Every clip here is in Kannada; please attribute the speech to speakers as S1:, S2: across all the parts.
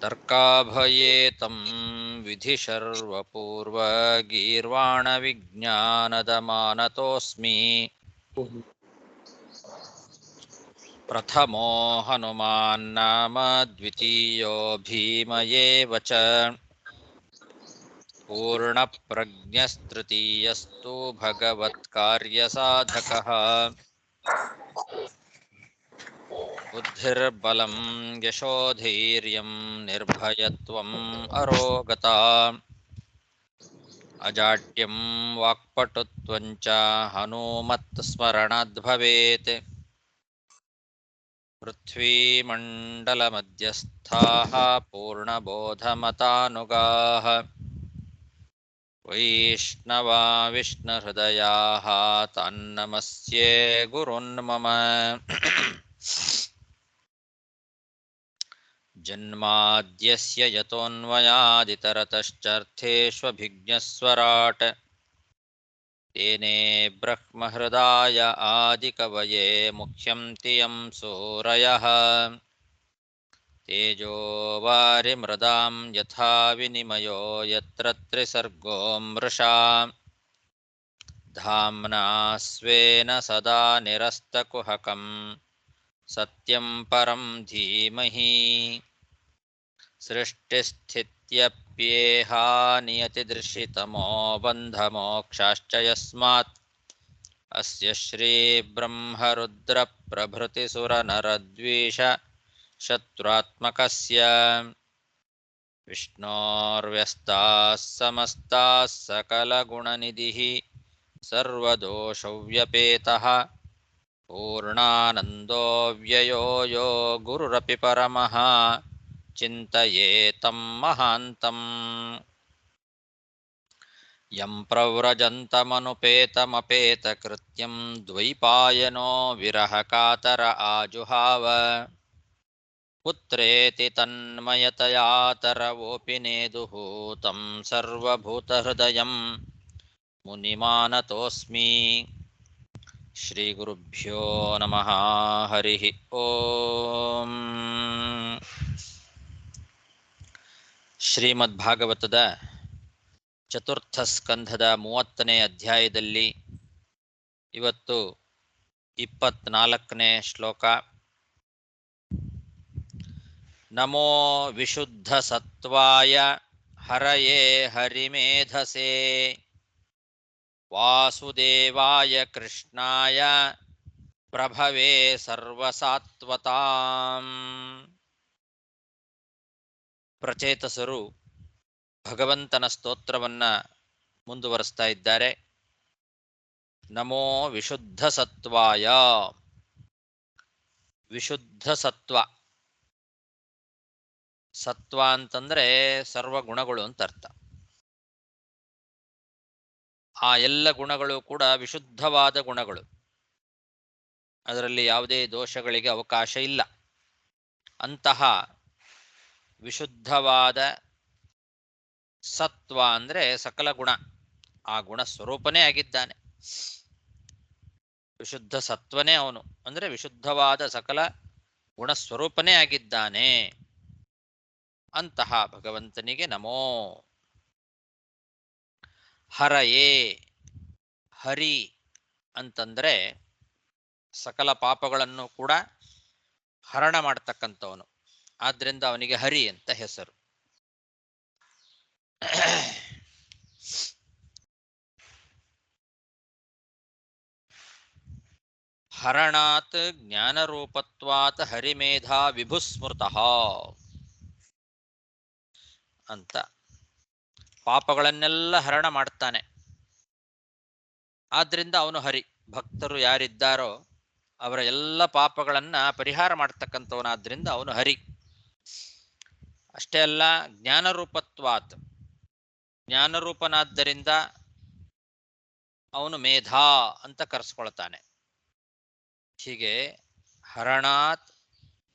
S1: ತರ್ಕಾಭಯೇತಂ ವಿಧಿಶರ್ವಪೂರ್ವಗೀರ್ವಾಣವಿಜ್ಞಾನದಮಾನತೋಸ್ಮಿ ಪ್ರಥಮೋ ಹನುಮಾನ್ನಾಮ ದ್ವಿತೀಯೋ ಭೀಮ ಏವ ಚ ಪೂರ್ಣಪ್ರಜ್ಞಸ್ತೃತೀಯಸ್ತು ಭಗವತ್ಕಾರ್ಯಸಾಧಕಃ ಬುದ್ಧಿರ್ಬಲಂ ಯಶೋಧೈರ್ಯಂ ನಿರ್ಭಯತ್ವಂ ಅರೋಗತಾ ಅಜಾಡ್ಯಂ ವಾಕ್ಪಟುತ್ವಂಚ ಹನುಮತ್ ಸ್ಮರಣಾದ್ ಭವೇತ್ ಪೃಥ್ವೀಮಂಡಲಮಧ್ಯಸ್ಥಾಃ ಪೂರ್ಣಬೋಧಮತಾನುಗಾಃ ವೈಷ್ಣವಾ ವಿಷ್ಣುಹೃದಯಾಃ ತಾನ್ನಮಸ್ಯೆ ಗುರುನ್ಮಮ ಜನ್ಮಾದ್ಯಸ್ಯ ಯತೋನ್ಮಯಾದಿತರತಶ್ಚರ್ಥೇಷ್ವಭಿಜ್ಞಸ್ವರಾಟ್ ತೇನೇ ಬ್ರಹ್ಮಹೃದಾಯ ಆದಿಕವಯೇ ಮುಖ್ಯಂತಿ ಯಂ ಸೂರಯಃ ತೇಜೋ ವಾರಿಮೃದಾಂ ಯಥಾ ವಿನಿಮಯೋ ಯತ್ರ ತ್ರಿಸರ್ಗೋ ಮೃಷಾ ಧಾಮ್ನಾ ಸ್ವೇನ ಸದಾ ನಿರಸ್ತಕುಹಕಂ ಸತ್ಯಂ ಪರಂ ಧೀಮಹಿ ಸೃಷ್ಟಿಸ್ಥಿತ್ಯಪ್ಯೇಹಾ ನಿಯತಿದೃಶಿತಮೋ ಬಂಧಮೋಕ್ಷಾಶ್ಚ ಯಸ್ಮಾತ್ ಅಸ್ಯ ಶ್ರೀ ಬ್ರಹ್ಮರುದ್ರ ಪ್ರಭೃತಿಸುರನರದ್ವೀಷ ಶತ್ರುತ್ಮಕಸ್ಯ ವಿಷ್ಣೋರ್ವ್ಯಸ್ತಾಃ ಸಮಸ್ತಾಃ ಸಕಲಗುಣನಿಧಿಃ ಸರ್ವದೋಷವ್ಯಪೇತಃ ಪೂರ್ಣಾನಂದೋ ವ್ಯಯೋ ಯೋ ಗುರುರಪಿ ಪರಮಃ ಚಿಂತಯೇತಂ ಮಹಾಂತಂ ಯಂ ಪ್ರವ್ರಜಂತಮನುಪೇತಮಪೇತಕೃತ್ಯಂ ದ್ವೈಪಾಯನೋ ವಿರಹಕಾತರ ಆಜುಹಾವ ಪುತ್ರೇತಿ ತನ್ಮಯತಯಾ ತರವೋಪಿ ನೇದುಃ तं ಸರ್ವಭೂತಹೃದಯಂ ಮುನಿಮಾನತೋಸ್ಮಿ. ಶ್ರೀ ಗುರುಭ್ಯೋ ನಮಃ. ಹರಿ ಓಂ. ಶ್ರೀಮದ್ಭಾಗವತದ ಚತುರ್ಥ ಸ್ಕಂಧದ 30ನೇ ಅಧ್ಯಾಯದಲ್ಲಿ ಇವತ್ತು 24ನೇ ಶ್ಲೋಕ. ನಮೋ ವಿಶುದ್ಧ ಸತ್ವಾಯ ಹರಯೇ ಹರಿಮೇಧಸೇ ವಾಸುದೇವಾಯ ಕೃಷ್ಣಾಯ ಪ್ರಭವೇ ಸರ್ವಸಾತ್ವತಾಂ. ಪ್ರಚೇತಸರು ಭಗವಂತನ ಸ್ತೋತ್ರವನ್ನ ಮುಂದುವರಿಸ್ತಾ ಇದ್ದಾರೆ. ನಮೋ ವಿಶುದ್ಧ ಸತ್ವಾಯ. ವಿಶುದ್ಧ ಸತ್ವ, ಸತ್ವ ಅಂತಂದ್ರೆ ಸರ್ವಗುಣಗಳು ಅಂತ ಅರ್ಥ. ಆ ಎಲ್ಲ ಗುಣಗಳು ಕೂಡ ವಿಶುದ್ಧವಾದ ಗುಣಗಳು, ಅದರಲ್ಲಿ ಯಾವುದೇ ದೋಷಗಳಿಗೆ ಅವಕಾಶ ಇಲ್ಲ. ಅಂತಹ ವಿಶುದ್ಧವಾದ ಸತ್ವ ಅಂದ್ರೆ ಸಕಲ ಗುಣ, ಆ ಗುಣ ಸ್ವರೂಪನೇ ಆಗಿದ್ದಾನೆ. ವಿಶುದ್ಧ ಸತ್ವನೇ ಅವನು, ಅಂದ್ರೆ ವಿಶುದ್ಧವಾದ ಸಕಲ ಗುಣ ಸ್ವರೂಪನೇ ಆಗಿದ್ದಾನೆ. ಅಂತಹ ಭಗವಂತನಿಗೆ ನಮೋ. ಹರಯೇ, ಹರಿ ಅಂತಂದ್ರೆ ಸಕಲ ಪಾಪಗಳನ್ನು ಕೂಡ ಹರಣ ಮಾಡ್ತಕ್ಕಂಥವನು, ಆದ್ರಿಂದ ಅವನಿಗೆ ಹರಿ ಅಂತ ಹೆಸರು. ಹರಣಾತ್ ಜ್ಞಾನರೂಪತ್ವಾತ್ ಹರಿಮೇಧಾ ವಿಭುಸ್ಮೃತಃ ಅಂತ. ಪಾಪಗಳನ್ನೆಲ್ಲ ಹರಣ ಮಾಡ್ತಾನೆ, ಆದ್ರಿಂದ ಅವನು ಹರಿ. ಭಕ್ತರು ಯಾರಿದ್ದಾರೋ ಅವರ ಎಲ್ಲ ಪಾಪಗಳನ್ನ ಪರಿಹಾರ ಮಾಡ್ತಕ್ಕಂಥವನಾದ್ರಿಂದ ಅವನು ಹರಿ. ಅಷ್ಟೇ ಅಲ್ಲ, ಜ್ಞಾನರೂಪತ್ವಾತ್, ಜ್ಞಾನರೂಪನಾದ್ದರಿಂದ ಅವನು ಮೇಧಾ ಅಂತ ಕರೆಸ್ಕೊಳ್ತಾನೆ. ಹೀಗೆ ಹರಣಾತ್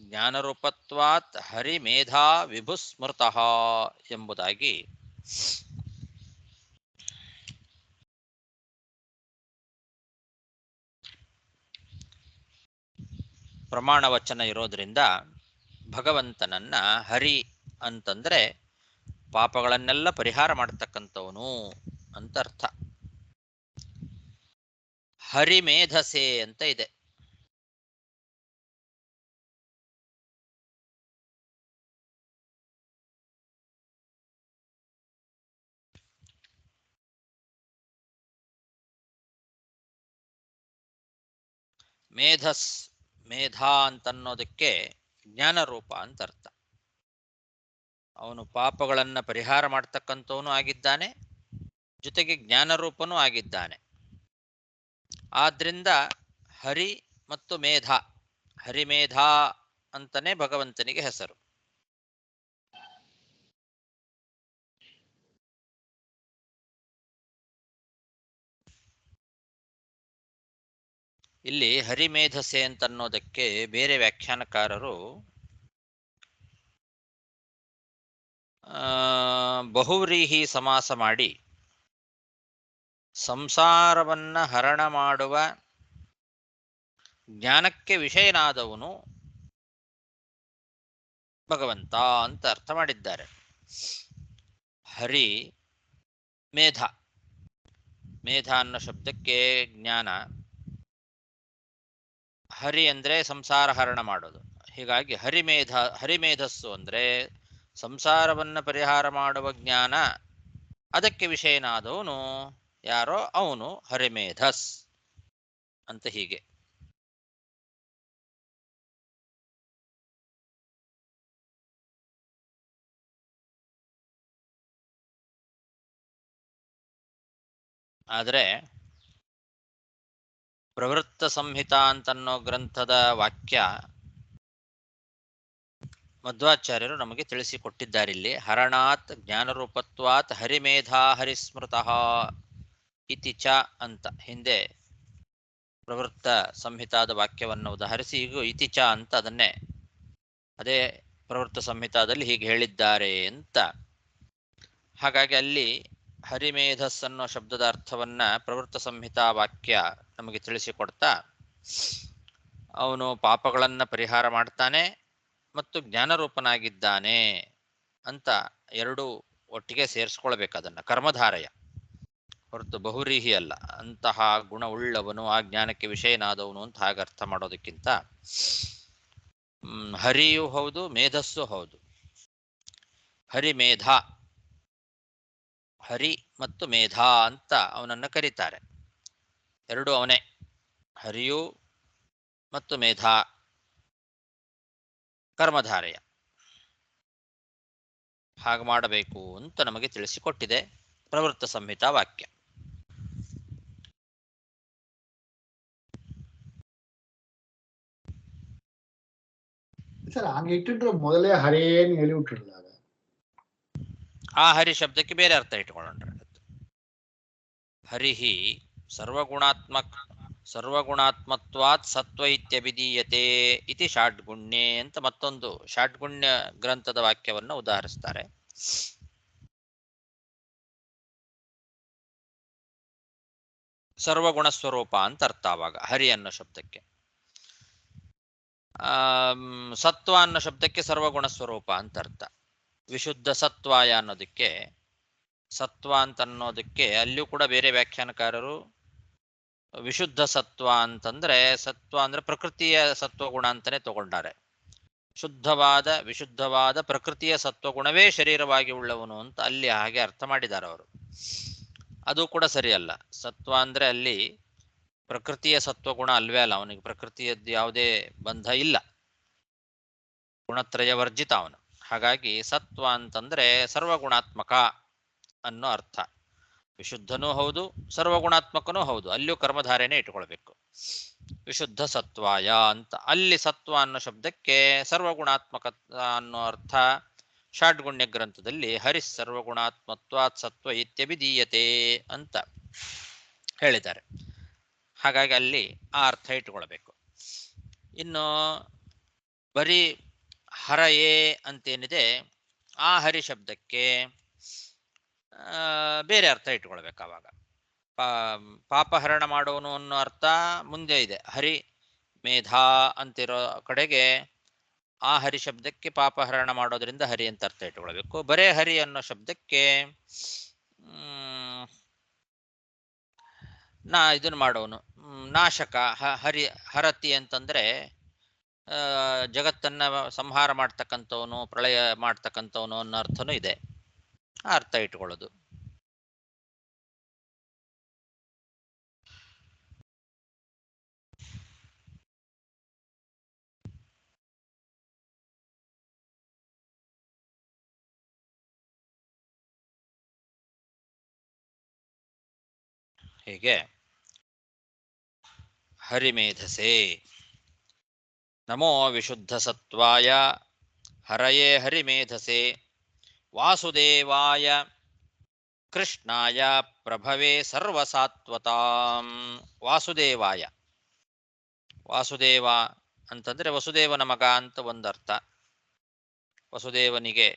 S1: ಜ್ಞಾನರೂಪತ್ವಾತ್ ಹರಿಮೇಧಾ ವಿಭುಸ್ಮೃತಃ ಎಂಬುದಾಗಿ ಪ್ರಮಾಣ ವಚನ ಇರೋದ್ರಿಂದ ಭಗವಂತನನ್ನ ಹರಿ ಅಂತಂದ್ರೆ ಪಾಪಗಳನ್ನೆಲ್ಲ ಪರಿಹಾರ ಮಾಡತಕ್ಕಂಥವನು ಅಂತ ಅರ್ಥ. ಹರಿಮೇಧಸೆ ಅಂತ ಇದೆ. ಮೇಧಸ್, ಮೇಧ ಅಂತನ್ನೋದಕ್ಕೆ ಜ್ಞಾನರೂಪ ಅಂತ ಅರ್ಥ. ಅವನು ಪಾಪಗಳನ್ನ ಪರಿಹಾರ ಮಾಡ್ತಕ್ಕಂಥವನು ಆಗಿದ್ದಾನೆ, ಜೊತೆಗೆ ಜ್ಞಾನರೂಪನೂ ಆಗಿದ್ದಾನೆ. ಆದ್ರಿಂದ ಹರಿ ಮತ್ತು ಮೇಧ, ಹರಿಮೇಧ ಅಂತಲೇ ಭಗವಂತನಿಗೆ ಹೆಸರು. ಇಲ್ಲಿ ಹರಿಮೇಧಸೆ ಅಂತನ್ನೋದಕ್ಕೆ ಬೇರೆ ವ್ಯಾಖ್ಯಾನಕಾರರು ಬಹುವ್ರೀಹಿ ಸಮಾಸ ಮಾಡಿ ಸಂಸಾರವನ್ನ ಹರಣ ಮಾಡುವ ಜ್ಞಾನಕ್ಕೆ ವಿಷಯನಾದವನು ಭಗವಂತ ಅಂತ ಅರ್ಥ ಮಾಡಿದ್ದಾರೆ. ಹರಿ ಮೇಧ, ಮೇಧ ಅನ್ನೋ ಶಬ್ದಕ್ಕೆ ಜ್ಞಾನ, ಹರಿ ಅಂದ್ರೆ ಸಂಸಾರ ಹರಣ ಮಾಡೋದು. ಹೀಗಾಗಿ ಹರಿಮೇಧಸ್ಸು ಅಂದ್ರೆ ಸಂಸಾರವನ್ನ ಪರಿಹಾರ ಮಾಡುವ ಜ್ಞಾನ, ಅದಕ್ಕೆ ವಿಷಯನಾದವನು ಯಾರೋ ಅವನು ಹರಿಮೇಧಸ್ ಅಂತ. ಹೀಗೆ ಆದರೆ ಪ್ರವೃತ್ತ ಸಂಹಿತಾ ಅಂತನ್ನೋ ಗ್ರಂಥದ ವಾಕ್ಯ ಮಧ್ವಾಚಾರ್ಯರು ನಮಗೆ ತಿಳಿಸಿಕೊಟ್ಟಿದ್ದಾರಿಲ್ಲಿ. ಹರಣಾತ್ ಜ್ಞಾನರೂಪತ್ವಾತ್ ಹರಿಮೇಧಾ ಹರಿಸ್ಮೃತಃ ಇತಿ ಚ ಅಂತ ಹಿಂದೆ ಪ್ರವೃತ್ತ ಸಂಹಿತಾದ ವಾಕ್ಯವನ್ನು ಉದಾಹರಿಸಿ ಈಗ ಇತಿ ಚ ಅಂತ ಅದನ್ನೇ ಅದೇ ಪ್ರವೃತ್ತ ಸಂಹಿತಾದಲ್ಲಿ ಹೀಗೆ ಹೇಳಿದ್ದಾರೆ ಅಂತ. ಹಾಗಾಗಿ ಅಲ್ಲಿ ಹರಿಮೇಧಸ್ ಅನ್ನೋ ಶಬ್ದದ ಅರ್ಥವನ್ನ ಪ್ರವೃತ್ತ ಸಂಹಿತಾ ವಾಕ್ಯ ನಮಗೆ ತಿಳಿಸಿಕೊಡ್ತಾ, ಅವನು ಪಾಪಗಳನ್ನ ಪರಿಹಾರ ಮಾಡ್ತಾನೆ ಮತ್ತು ಜ್ಞಾನರೂಪನಾಗಿದ್ದಾನೆ ಅಂತ ಎರಡೂ ಒಟ್ಟಿಗೆ ಸೇರಿಸ್ಕೊಳ್ಬೇಕು. ಅದನ್ನ ಕರ್ಮಧಾರಯ ಹೊರತು ಬಹುರೀಹಿ ಅಲ್ಲ. ಅಂತಹ ಗುಣವುಳ್ಳವನು, ಆ ಜ್ಞಾನಕ್ಕೆ ವಿಷಯನಾದವನು ಅಂತ ಹಾಗೆ ಅರ್ಥ ಮಾಡೋದಕ್ಕಿಂತ ಹರಿಯೂ ಹೌದು ಮೇಧಸ್ಸು ಹೌದು. ಹರಿಮೇಧ, ಹರಿ ಮತ್ತು ಮೇಧ ಅಂತ ಅವನನ್ನ ಕರೀತಾರೆ. ಎರಡು ಅವನೇ, ಹರಿಯು ಮತ್ತು ಮೇಧ ಕರ್ಮಧಾರಯ. ಹಾಗೆ ಮಾಡಬೇಕು ಅಂತ ನಮಗೆ ತಿಳಿಸಿಕೊಟ್ಟಿದೆ ಪ್ರವೃತ್ತ ಸಂಹಿತಾ ವಾಕ್ಯ.
S2: ಸರ್ ಹಂಗೆ ಇಟ್ಟಿಟ್ರು ಮೊದಲೇ ಹರೇன்னு ಹೇಳಿ விட்டுறல.
S1: ಆ ಹರಿ ಶಬ್ದಕ್ಕೆ ಬೇರೆ ಅರ್ಥ ಇಟ್ಕೊಳ್ಳೋಣ. ಹರಿಹಿ ಸರ್ವಗುಣಾತ್ಮತ್ವಾತ್ ಸತ್ವ ಇತ್ಯಭಿಧೀಯತೆ ಇತಿ ಷಾಡ್ಗುಣ್ಯೆ ಅಂತ ಮತ್ತೊಂದು ಷಾಡ್ಗುಣ್ಯ ಗ್ರಂಥದ ವಾಕ್ಯವನ್ನು ಉದಾಹರಿಸ್ತಾರೆ. ಸರ್ವಗುಣ ಸ್ವರೂಪ ಅಂತ ಅರ್ಥ ಆವಾಗ ಹರಿ ಅನ್ನೋ ಶಬ್ದಕ್ಕೆ. ಸತ್ವ ಅನ್ನೋ ಶಬ್ದಕ್ಕೆ ಸರ್ವಗುಣ ಸ್ವರೂಪ ಅಂತ ಅರ್ಥ. ವಿಶುದ್ಧ ಸತ್ವಾಯ ಅನ್ನೋದಕ್ಕೆ, ಸತ್ವ ಅಂತ ಅನ್ನೋದಕ್ಕೆ ಅಲ್ಲಿಯೂ ಕೂಡ ಬೇರೆ ವ್ಯಾಖ್ಯಾನಕಾರರು ವಿಶುದ್ಧ ಸತ್ವ ಅಂತಂದ್ರೆ, ಸತ್ವ ಅಂದ್ರೆ ಪ್ರಕೃತಿಯ ಸತ್ವಗುಣ ಅಂತಾನೆ ತಗೊಂಡಾರೆ. ವಿಶುದ್ಧವಾದ ಪ್ರಕೃತಿಯ ಸತ್ವಗುಣವೇ ಶರೀರವಾಗಿ ಉಳ್ಳವನು ಅಂತ ಅಲ್ಲಿ ಹಾಗೆ ಅರ್ಥ ಮಾಡಿದ್ದಾರೆ ಅವರು. ಅದು ಕೂಡ ಸರಿಯಲ್ಲ. ಸತ್ವ ಅಂದ್ರೆ ಅಲ್ಲಿ ಪ್ರಕೃತಿಯ ಸತ್ವಗುಣ ಅಲ್ವೇ ಅಲ್ಲ, ಅವನಿಗೆ ಪ್ರಕೃತಿಯದ್ದು ಯಾವುದೇ ಬಂಧ ಇಲ್ಲ, ಗುಣತ್ರಯ ವರ್ಜಿತ ಅವನು. ಹಾಗಾಗಿ ಸತ್ವ ಅಂತಂದ್ರೆ ಸರ್ವಗುಣಾತ್ಮಕ ಅನ್ನೋ ಅರ್ಥ. ವಿಶುದ್ಧನೂ ಹೌದು ಸರ್ವಗುಣಾತ್ಮಕನೂ ಹೌದು. ಅಲ್ಲಿಯೂ ಕರ್ಮಧಾರೆನೇ ಇಟ್ಕೊಳ್ಬೇಕು. ವಿಶುದ್ಧ ಸತ್ವಾಯ ಅಂತ. ಅಲ್ಲಿ ಸತ್ವ ಅನ್ನೋ ಶಬ್ದಕ್ಕೆ ಸರ್ವಗುಣಾತ್ಮಕ ಅನ್ನೋ ಅರ್ಥ ಷಾಡ್ಗುಣ್ಯ ಗ್ರಂಥದಲ್ಲಿ ಹರಿಸ್ ಸರ್ವಗುಣಾತ್ಮತ್ವಾತ್ ಸತ್ವ ಇತ್ಯಭಿಧೀಯತೆ ಅಂತ ಹೇಳಿದ್ದಾರೆ. ಹಾಗಾಗಿ ಅಲ್ಲಿ ಆ ಅರ್ಥ ಇಟ್ಟುಕೊಳ್ಬೇಕು. ಇನ್ನು ಬರೀ ಹರಯೇ ಅಂತೇನಿದೆ, ಆ ಹರಿ ಶಬ್ದಕ್ಕೆ ಬೇರೆ ಅರ್ಥ ಇಟ್ಕೊಳ್ಬೇಕು. ಆವಾಗ ಪಾಪಹರಣ ಮಾಡೋನು ಅನ್ನೋ ಅರ್ಥ ಮುಂದೆ ಇದೆ. ಹರಿ ಮೇಧಾ ಅಂತಿರೋ ಕಡೆಗೆ ಆ ಹರಿ ಶಬ್ದಕ್ಕೆ ಪಾಪಹರಣ ಮಾಡೋದ್ರಿಂದ ಹರಿ ಅಂತ ಅರ್ಥ ಇಟ್ಕೊಳ್ಬೇಕು. ಬರೇ ಹರಿ ಅನ್ನೋ ಶಬ್ದಕ್ಕೆ ಇದನ್ನು ಮಾಡೋನು, ನಾಶಕ. ಹರಿ ಹರತಿ ಅಂತಂದ್ರೆ ಜಗತ್ತನ್ನ ಸಂಹಾರ ಮಾಡ್ತಕ್ಕಂಥವನು, ಪ್ರಳಯ ಮಾಡ್ತಕ್ಕಂಥವನು ಅನ್ನೋ ಅರ್ಥನೂ ಇದೆ. ಆ ಅರ್ಥ ಇಟ್ಕೊಳ್ಳೋದು. ಹೀಗೆ ಹರಿಮೇಧಸೆ ನಮೋ ವಿಶುದ್ಧ ಸತ್ವಾಯ ಹರಯೇ ಹರಿಮೇಧಸೆ ವಾಸುದೇವಾಯ ಕೃಷ್ಣಾಯ ಪ್ರಭವೇ ಸರ್ವಸಾತ್ವತಾಂ. ವಾಸುದೇವಾಯ, ವಾಸುದೇವ ಅಂತಂದ್ರೆ ವಸುದೇವನ ಮಗ ಅಂತ ಒಂದರ್ಥ. ವಸುದೇವನಿಗೆ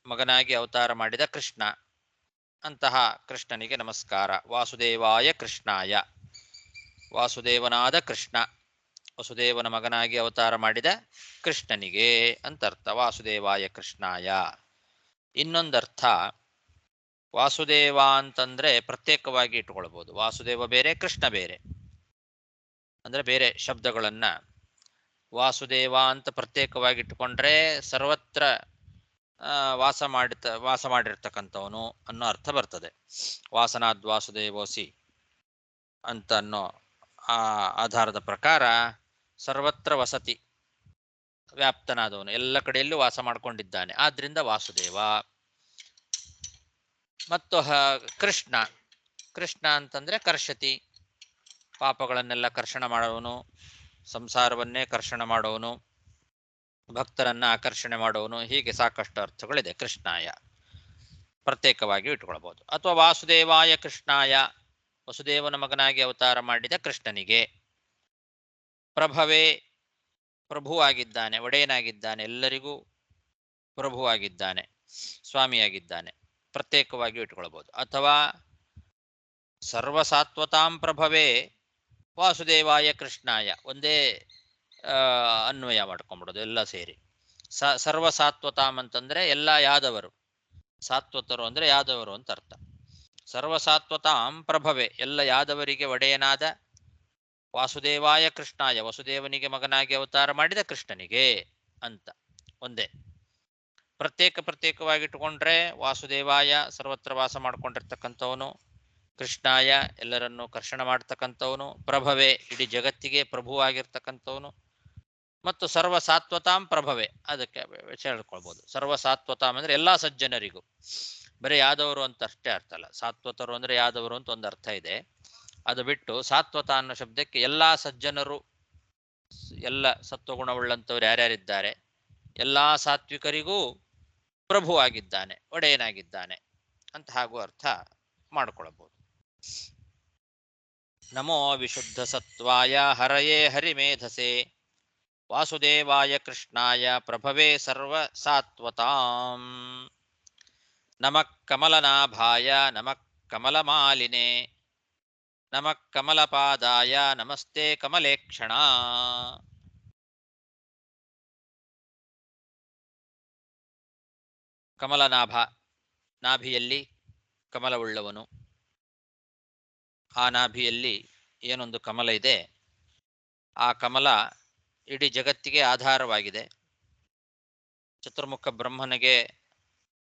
S1: ಮಗನಾಗಿ ಅವತಾರ ಮಾಡಿದ ಕೃಷ್ಣ, ಅಂತಹ ಕೃಷ್ಣನಿಗೆ ನಮಸ್ಕಾರ. ವಾಸುದೇವಾಯ ಕೃಷ್ಣಾಯ, ವಾಸುದೇವನಾದ ಕೃಷ್ಣ, ವಸುದೇವನ ಮಗನಾಗಿ ಅವತಾರ ಮಾಡಿದ ಕೃಷ್ಣನಿಗೆ ಅಂತರ್ಥ ವಾಸುದೇವಾಯ ಕೃಷ್ಣಾಯ. ಇನ್ನೊಂದರ್ಥ ವಾಸುದೇವ ಅಂತಂದ್ರೆ ಪ್ರತ್ಯೇಕವಾಗಿ ಇಟ್ಕೊಳ್ಬಹುದು. ವಾಸುದೇವ ಬೇರೆ, ಕೃಷ್ಣ ಬೇರೆ. ಅಂದ್ರೆ ಬೇರೆ ಶಬ್ದಗಳನ್ನ ವಾಸುದೇವ ಅಂತ ಪ್ರತ್ಯೇಕವಾಗಿ ಇಟ್ಕೊಂಡ್ರೆ ಸರ್ವತ್ರ ವಾಸ ಮಾಡಿರ್ತಕ್ಕಂಥವನು ಅನ್ನೋ ಅರ್ಥ ಬರ್ತದೆ. ವಾಸನಾದ್ ವಾಸುದೇವೋಸಿ ಅಂತ ಅನ್ನೋ ಆ ಆಧಾರದ ಪ್ರಕಾರ ಸರ್ವತ್ರ ವಸತಿ ವ್ಯಾಪ್ತನಾದವನು, ಎಲ್ಲ ಕಡೆಯಲ್ಲೂ ವಾಸ ಮಾಡ್ಕೊಂಡಿದ್ದಾನೆ, ಆದ್ರಿಂದ ವಾಸುದೇವ. ಮತ್ತು ಕೃಷ್ಣ, ಕೃಷ್ಣ ಅಂತಂದ್ರೆ ಕರ್ಷತಿ, ಪಾಪಗಳನ್ನೆಲ್ಲ ಕರ್ಷಣ ಮಾಡುವನು, ಸಂಸಾರವನ್ನೇ ಕರ್ಷಣ ಮಾಡುವನು, ಭಕ್ತರನ್ನ ಆಕರ್ಷಣೆ ಮಾಡುವನು. ಹೀಗೆ ಸಾಕಷ್ಟು ಅರ್ಥಗಳಿದೆ ಕೃಷ್ಣಾಯ, ಪ್ರತ್ಯೇಕವಾಗಿ ಇಟ್ಕೊಳ್ಬಹುದು. ಅಥವಾ ವಾಸುದೇವಾಯ ಕೃಷ್ಣಾಯ, ವಸುದೇವನ ಮಗನಾಗಿ ಅವತಾರ ಮಾಡಿದ ಕೃಷ್ಣನಿಗೆ. ಪ್ರಭವೇ, ಪ್ರಭುವಾಗಿದ್ದಾನೆ, ಒಡೆಯನಾಗಿದ್ದಾನೆ, ಎಲ್ಲರಿಗೂ ಪ್ರಭುವಾಗಿದ್ದಾನೆ, ಸ್ವಾಮಿಯಾಗಿದ್ದಾನೆ, ಪ್ರತ್ಯೇಕವಾಗಿ ಇಟ್ಕೊಳ್ಬಹುದು. ಅಥವಾ ಸರ್ವಸಾತ್ವತಾಂ ಪ್ರಭವೇ ವಾಸುದೇವಾಯ ಕೃಷ್ಣಾಯ, ಒಂದೇ ಅನ್ವಯ ಮಾಡ್ಕೊಂಡ್ಬಿಡೋದು ಎಲ್ಲ ಸೇರಿ. ಸರ್ವಸಾತ್ವತಾಂ ಅಂತಂದ್ರೆ ಎಲ್ಲ ಯಾದವರು, ಸಾತ್ವತರು ಅಂದ್ರೆ ಯಾದವರು ಅಂತ ಅರ್ಥ. ಸರ್ವಸಾತ್ವತಾಂ ಪ್ರಭವೇ, ಎಲ್ಲ ಯಾದವರಿಗೆ ಒಡೆಯನಾದ ವಾಸುದೇವಾಯ ಕೃಷ್ಣಾಯ, ವಸುದೇವನಿಗೆ ಮಗನಾಗಿ ಅವತಾರ ಮಾಡಿದ ಕೃಷ್ಣನಿಗೆ ಅಂತ ಒಂದೇ. ಪ್ರತ್ಯೇಕವಾಗಿಟ್ಟುಕೊಂಡ್ರೆ ವಾಸುದೇವಾಯ ಸರ್ವತ್ರ ವಾಸ ಮಾಡ್ಕೊಂಡಿರ್ತಕ್ಕಂಥವನು, ಕೃಷ್ಣಾಯ ಎಲ್ಲರನ್ನು ಕರ್ಷಣ ಮಾಡ್ತಕ್ಕಂಥವನು, ಪ್ರಭವೇ ಇಡೀ ಜಗತ್ತಿಗೆ ಪ್ರಭುವಾಗಿರ್ತಕ್ಕಂಥವನು, ಮತ್ತು ಸರ್ವಸಾತ್ವತಾಂ ಪ್ರಭವೇ, ಅದಕ್ಕೆ ಹೇಳ್ಕೊಳ್ಬೋದು. ಸರ್ವಸಾತ್ವತಾಂ ಅಂದ್ರೆ ಎಲ್ಲಾ ಸಜ್ಜನರಿಗೂ, ಬರೀ ಯಾದವರು ಅಂತ ಅಷ್ಟೇ ಅರ್ಥ ಅಲ್ಲ. ಸಾತ್ವತರು ಅಂದ್ರೆ ಯಾದವರು ಅಂತ ಒಂದು ಅರ್ಥ ಇದೆ. ಅದು ಬಿಟ್ಟು ಸಾತ್ವತ ಅನ್ನೋ ಶಬ್ದಕ್ಕೆ ಎಲ್ಲಾ ಸಜ್ಜನರು, ಎಲ್ಲ ಸತ್ವಗುಣವುಳ್ಳಂಥವ್ರು ಯಾರ್ಯಾರಿದ್ದಾರೆ ಎಲ್ಲಾ ಸಾತ್ವಿಕರಿಗೂ ಪ್ರಭುವಾಗಿದ್ದಾನೆ, ಒಡೆಯನಾಗಿದ್ದಾನೆ ಅಂತ ಹಾಗೂ ಅರ್ಥ ಮಾಡಿಕೊಳ್ಳಬಹುದು. ನಮೋ ವಿಶುದ್ಧ ಸತ್ವಾಯ ಹರಯೇ ಹರಿಮೇಧಸೆ ವಾಸುದೇವಾಯ ಕೃಷ್ಣಾಯ ಪ್ರಭವೇ ಸರ್ವ ಸಾತ್ವತಾಂ. ನಮಃ ಕಮಲನಾಭಾಯ ನಮಃ ಕಮಲಮಾಲಿನೇ ನಮಃ ಕಮಲಪಾದಾಯ ನಮಸ್ತೆ ಕಮಲೇಕ್ಷಣ. ಕಮಲನಾಭ, ನಾಭಿಯಲ್ಲಿ ಕಮಲವುಳ್ಳವನು. ಆ ನಾಭಿಯಲ್ಲಿ ಏನೊಂದು ಕಮಲ ಇದೆ, ಆ ಕಮಲ ಇಡೀ ಜಗತ್ತಿಗೆ ಆಧಾರವಾಗಿದೆ. ಚತುರ್ಮುಖ ಬ್ರಹ್ಮನಿಗೆ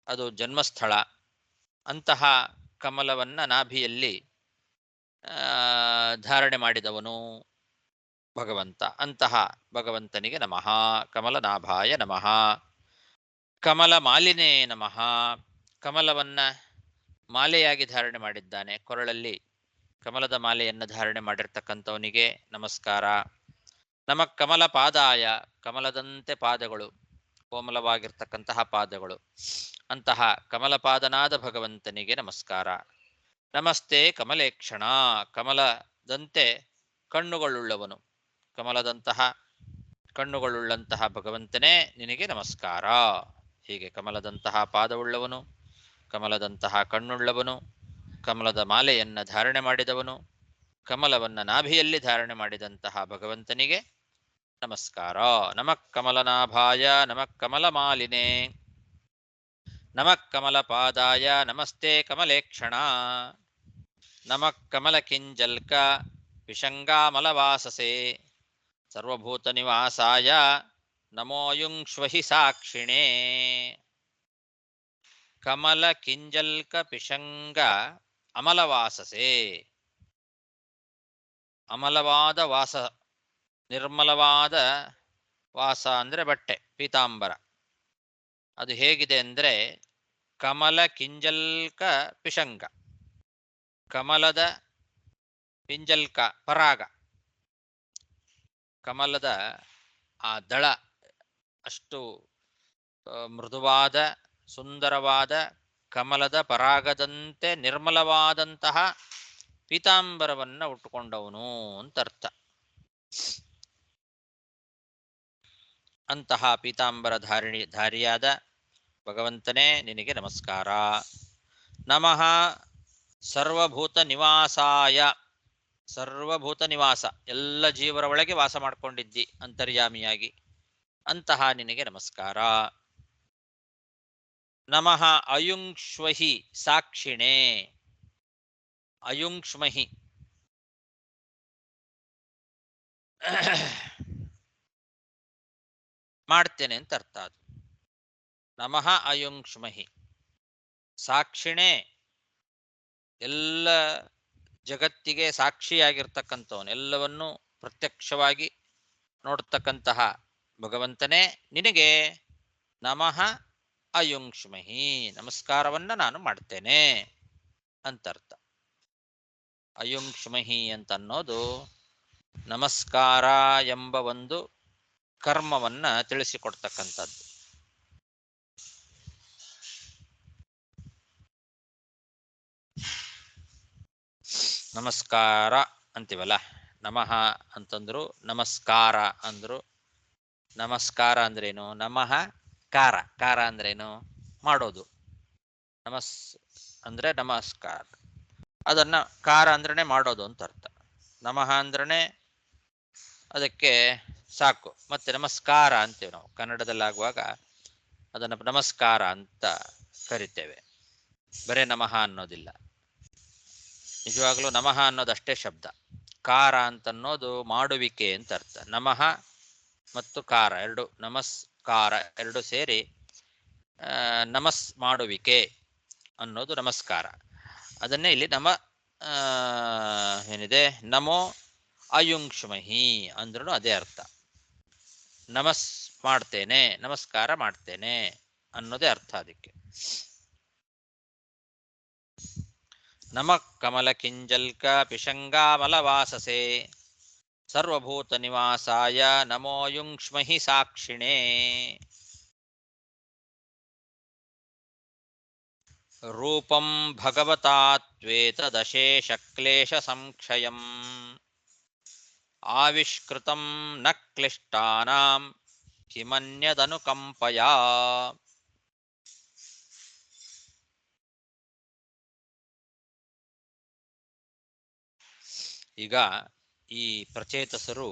S1: ಅದು ಜನ್ಮಸ್ಥಳ. ಅಂತಹ ಕಮಲವನ್ನ ನಾಭಿಯಲ್ಲಿ ಧಾರಣೆ ಮಾಡಿದವನು ಭಗವಂತ. ಅಂತಹ ಭಗವಂತನಿಗೆ ನಮಃ. ಕಮಲನಾಭಾಯ ನಮಃ. ಕಮಲ ಮಾಲಿನೇ ನಮಃ. ಕಮಲವನ್ನ ಮಾಲೆಯಾಗಿ ಧಾರಣೆ ಮಾಡಿದ್ದಾನೆ, ಕೊರಳಲ್ಲಿ ಕಮಲದ ಮಾಲೆಯನ್ನು ಧಾರಣೆ ಮಾಡಿರ್ತಕ್ಕಂಥವನಿಗೆ ನಮಸ್ಕಾರ. ನಮಃ ಕಮಲ ಪಾದಾಯ, ಕಮಲದಂತೆ ಪಾದಗಳು, ಕೋಮಲವಾಗಿರ್ತಕ್ಕಂತಹ ಪಾದಗಳು, ಅಂತಹ ಕಮಲಪಾದನಾದ ಭಗವಂತನಿಗೆ ನಮಸ್ಕಾರ. ನಮಸ್ತೆ ಕಮಲೇಕ್ಷಣ, ಕಮಲದಂತೆ ಕಣ್ಣುಗಳುಳ್ಳವನು, ಕಮಲದಂತಹ ಕಣ್ಣುಗಳುಳ್ಳಂತಹ ಭಗವಂತನೇ ನಿನಗೆ ನಮಸ್ಕಾರ. ಹೀಗೆ ಕಮಲದಂತಹ ಪಾದವುಳ್ಳವನು, ಕಮಲದಂತಹ ಕಣ್ಣುಳ್ಳವನು, ಕಮಲದ ಮಾಲೆಯನ್ನು ಧಾರಣೆ ಮಾಡಿದವನು, ಕಮಲವನ್ನು ನಾಭಿಯಲ್ಲಿ ಧಾರಣೆ ಮಾಡಿದಂತಹ ಭಗವಂತನಿಗೆ ನಮಸ್ಕಾರ. ನಮಃ ಕಮಲನಾಭಾಯ ನಮಃ ಕಮಲಮಾಲಿನೇ ನಮಃ ಕಮಲಪಾದಾಯ ನಮಸ್ತೆ ಕಮಲೇಕ್ಷಣ ನಮಃ ಕಮಲಕಿಂಜಲ್ಕ ವಿಷಂಗಾಮಲವಾಸಸೆ ಸರ್ವಭೂತನಿವಾಸಾಯ ನಮೋ ಯುಂಕ್ಷ್ವಹಿ ಸಾಕ್ಷಿಣೇ. ಕಮಲಕಿಂಜಲ್ಕ ಪಿಶಂಗ ಅಮಲವಾಸಸೆ. ಅಮಲವಾದ ವಾಸ, ನಿರ್ಮಲವಾದ ವಾಸ ಅಂದರೆ ಬಟ್ಟೆ, ಪೀತಾಂಬರ. ಅದು ಹೇಗಿದೆ ಅಂದರೆ ಕಮಲ ಕಿಂಜಲ್ಕ ಪಿಶಂಗ, ಕಮಲದ ಪಿಂಜಲ್ಕ ಪರಾಗ, ಕಮಲದ ಆ ದಳ ಅಷ್ಟು ಮೃದುವಾದ ಸುಂದರವಾದ ಕಮಲದ ಪರಾಗದಂತೆ ನಿರ್ಮಲವಾದಂತಹ ಪೀತಾಂಬರವನ್ನ ಉಟ್ಟುಕೊಂಡವನು ಅಂತ ಅರ್ಥ. ಅಂತಹ ಪೀತಾಂಬರ ಧಾರಿಯಾದ ಭಗವಂತನೇ ನಿನಗೆ ನಮಸ್ಕಾರ. ನಮಃ ಸರ್ವಭೂತ ನಿವಾಸಾಯ. ಸರ್ವಭೂತ ನಿವಾಸ, ಎಲ್ಲ ಜೀವರ ಒಳಗೆ ವಾಸ ಮಾಡಿಕೊಂಡಿದ್ದಿ ಅಂತರ್ಯಾಮಿಯಾಗಿ, ಅಂತಹ ನಿನಗೆ ನಮಸ್ಕಾರ. ನಮಃ ಅಯುಂಕ್ಷ್ವಹಿ ಸಾಕ್ಷಿಣೇ. ಅಯುಂಕ್ಷ್ಮಹಿ ಮಾಡ್ತೇನೆ ಅಂತ ಅರ್ಥ. ಅದು ನಮಃ ಅಯುಂಕ್ಷ್ಮಹಿ ಸಾಕ್ಷಿಣೇ, ಎಲ್ಲ ಜಗತ್ತಿಗೆ ಸಾಕ್ಷಿಯಾಗಿರ್ತಕ್ಕಂಥವನು, ಎಲ್ಲವನ್ನೂ ಪ್ರತ್ಯಕ್ಷವಾಗಿ ನೋಡ್ತಕ್ಕಂತಹ ಭಗವಂತನೇ ನಿನಗೆ ನಮಃ ಅಯುಂಕ್ಷ್ಮಹಿ, ನಮಸ್ಕಾರವನ್ನ ನಾನು ಮಾಡ್ತೇನೆ ಅಂತರ್ಥ. ಅಯುಂಕ್ಷ್ಮಹಿ ಅಂತ ಅನ್ನೋದು ನಮಸ್ಕಾರ ಎಂಬ ಒಂದು ಕರ್ಮವನ್ನ ತಿಳಿಸಿಕೊಡ್ತಕ್ಕಂಥದ್ದು. ನಮಸ್ಕಾರ ಅಂತೀವಲ್ಲ, ನಮಃ ಅಂತಂದ್ರು, ನಮಸ್ಕಾರ ಅಂದ್ರು. ನಮಸ್ಕಾರ ಅಂದ್ರೇನು? ನಮಃ ಕಾರ, ಕಾರ ಅಂದ್ರೇನು? ಮಾಡೋದು. ನಮಸ್ ಅಂದ್ರೆ ನಮಸ್ಕಾರ, ಅದನ್ನ ಕಾರ ಅಂದ್ರೇ ಮಾಡೋದು ಅಂತ ಅರ್ಥ. ನಮಃ ಅಂದ್ರೇ ಅದಕ್ಕೆ ಸಾಕು. ಮತ್ತೆ ನಮಸ್ಕಾರ ಅಂತೀವಿ ನಾವು ಕನ್ನಡದಲ್ಲಾಗುವಾಗ, ಅದನ್ನು ನಮಸ್ಕಾರ ಅಂತ ಕರಿತೇವೆ, ಬರೇ ನಮಃ ಅನ್ನೋದಿಲ್ಲ. ನಿಜವಾಗ್ಲೂ ನಮಃ ಅನ್ನೋದಷ್ಟೇ ಶಬ್ದ. ಕಾರ ಅಂತನ್ನೋದು ಮಾಡುವಿಕೆ ಅಂತ ಅರ್ಥ. ನಮಃ ಮತ್ತು ಕಾರ ಎರಡು, ನಮಸ್ಕಾರ ಎರಡು ಸೇರಿ ನಮಸ್ ಮಾಡುವಿಕೆ ಅನ್ನೋದು ನಮಸ್ಕಾರ. ಅದನ್ನೇ ಇಲ್ಲಿ ಏನಿದೆ, ನಮೋ ಅಯುಂಕ್ಷ್ಮಹಿ ಅಂದ್ರೂ ಅದೇ ಅರ್ಥ. ನಮಸ್ ಮಾಡ್ತೇನೆ, ನಮಸ್ಕಾರ ಮಾಡ್ತೇನೆ ಅನ್ನೋದೇ ಅರ್ಥ ಅದಕ್ಕೆ. ನಮಃ ಕಮಲ ಕಿಂಜಲ್ಕ ಪಿಶಂಗಾಮಲವಾಸಸೆ ಸರ್ವಭೂತ ನಿವಾಸಾಯ ನಮೋ ಯುಂಕ್ಷ್ಮಹಿ ಸಾಕ್ಷಿಣೇ. ರೂಪಂ ಭಗವತಾತ್ವೇತದಶೇಷ ಕ್ಲೇಶ ಸಂಕ್ಷಯಂ ಆವಿಷ್ಕೃತಂ ನ ಕ್ಲಿಷ್ಟಾನಾಂ ಕಿಮನ್ಯದನುಕಂಪಯಾ. ಈಗ ಈ ಪ್ರಚೇತಸರು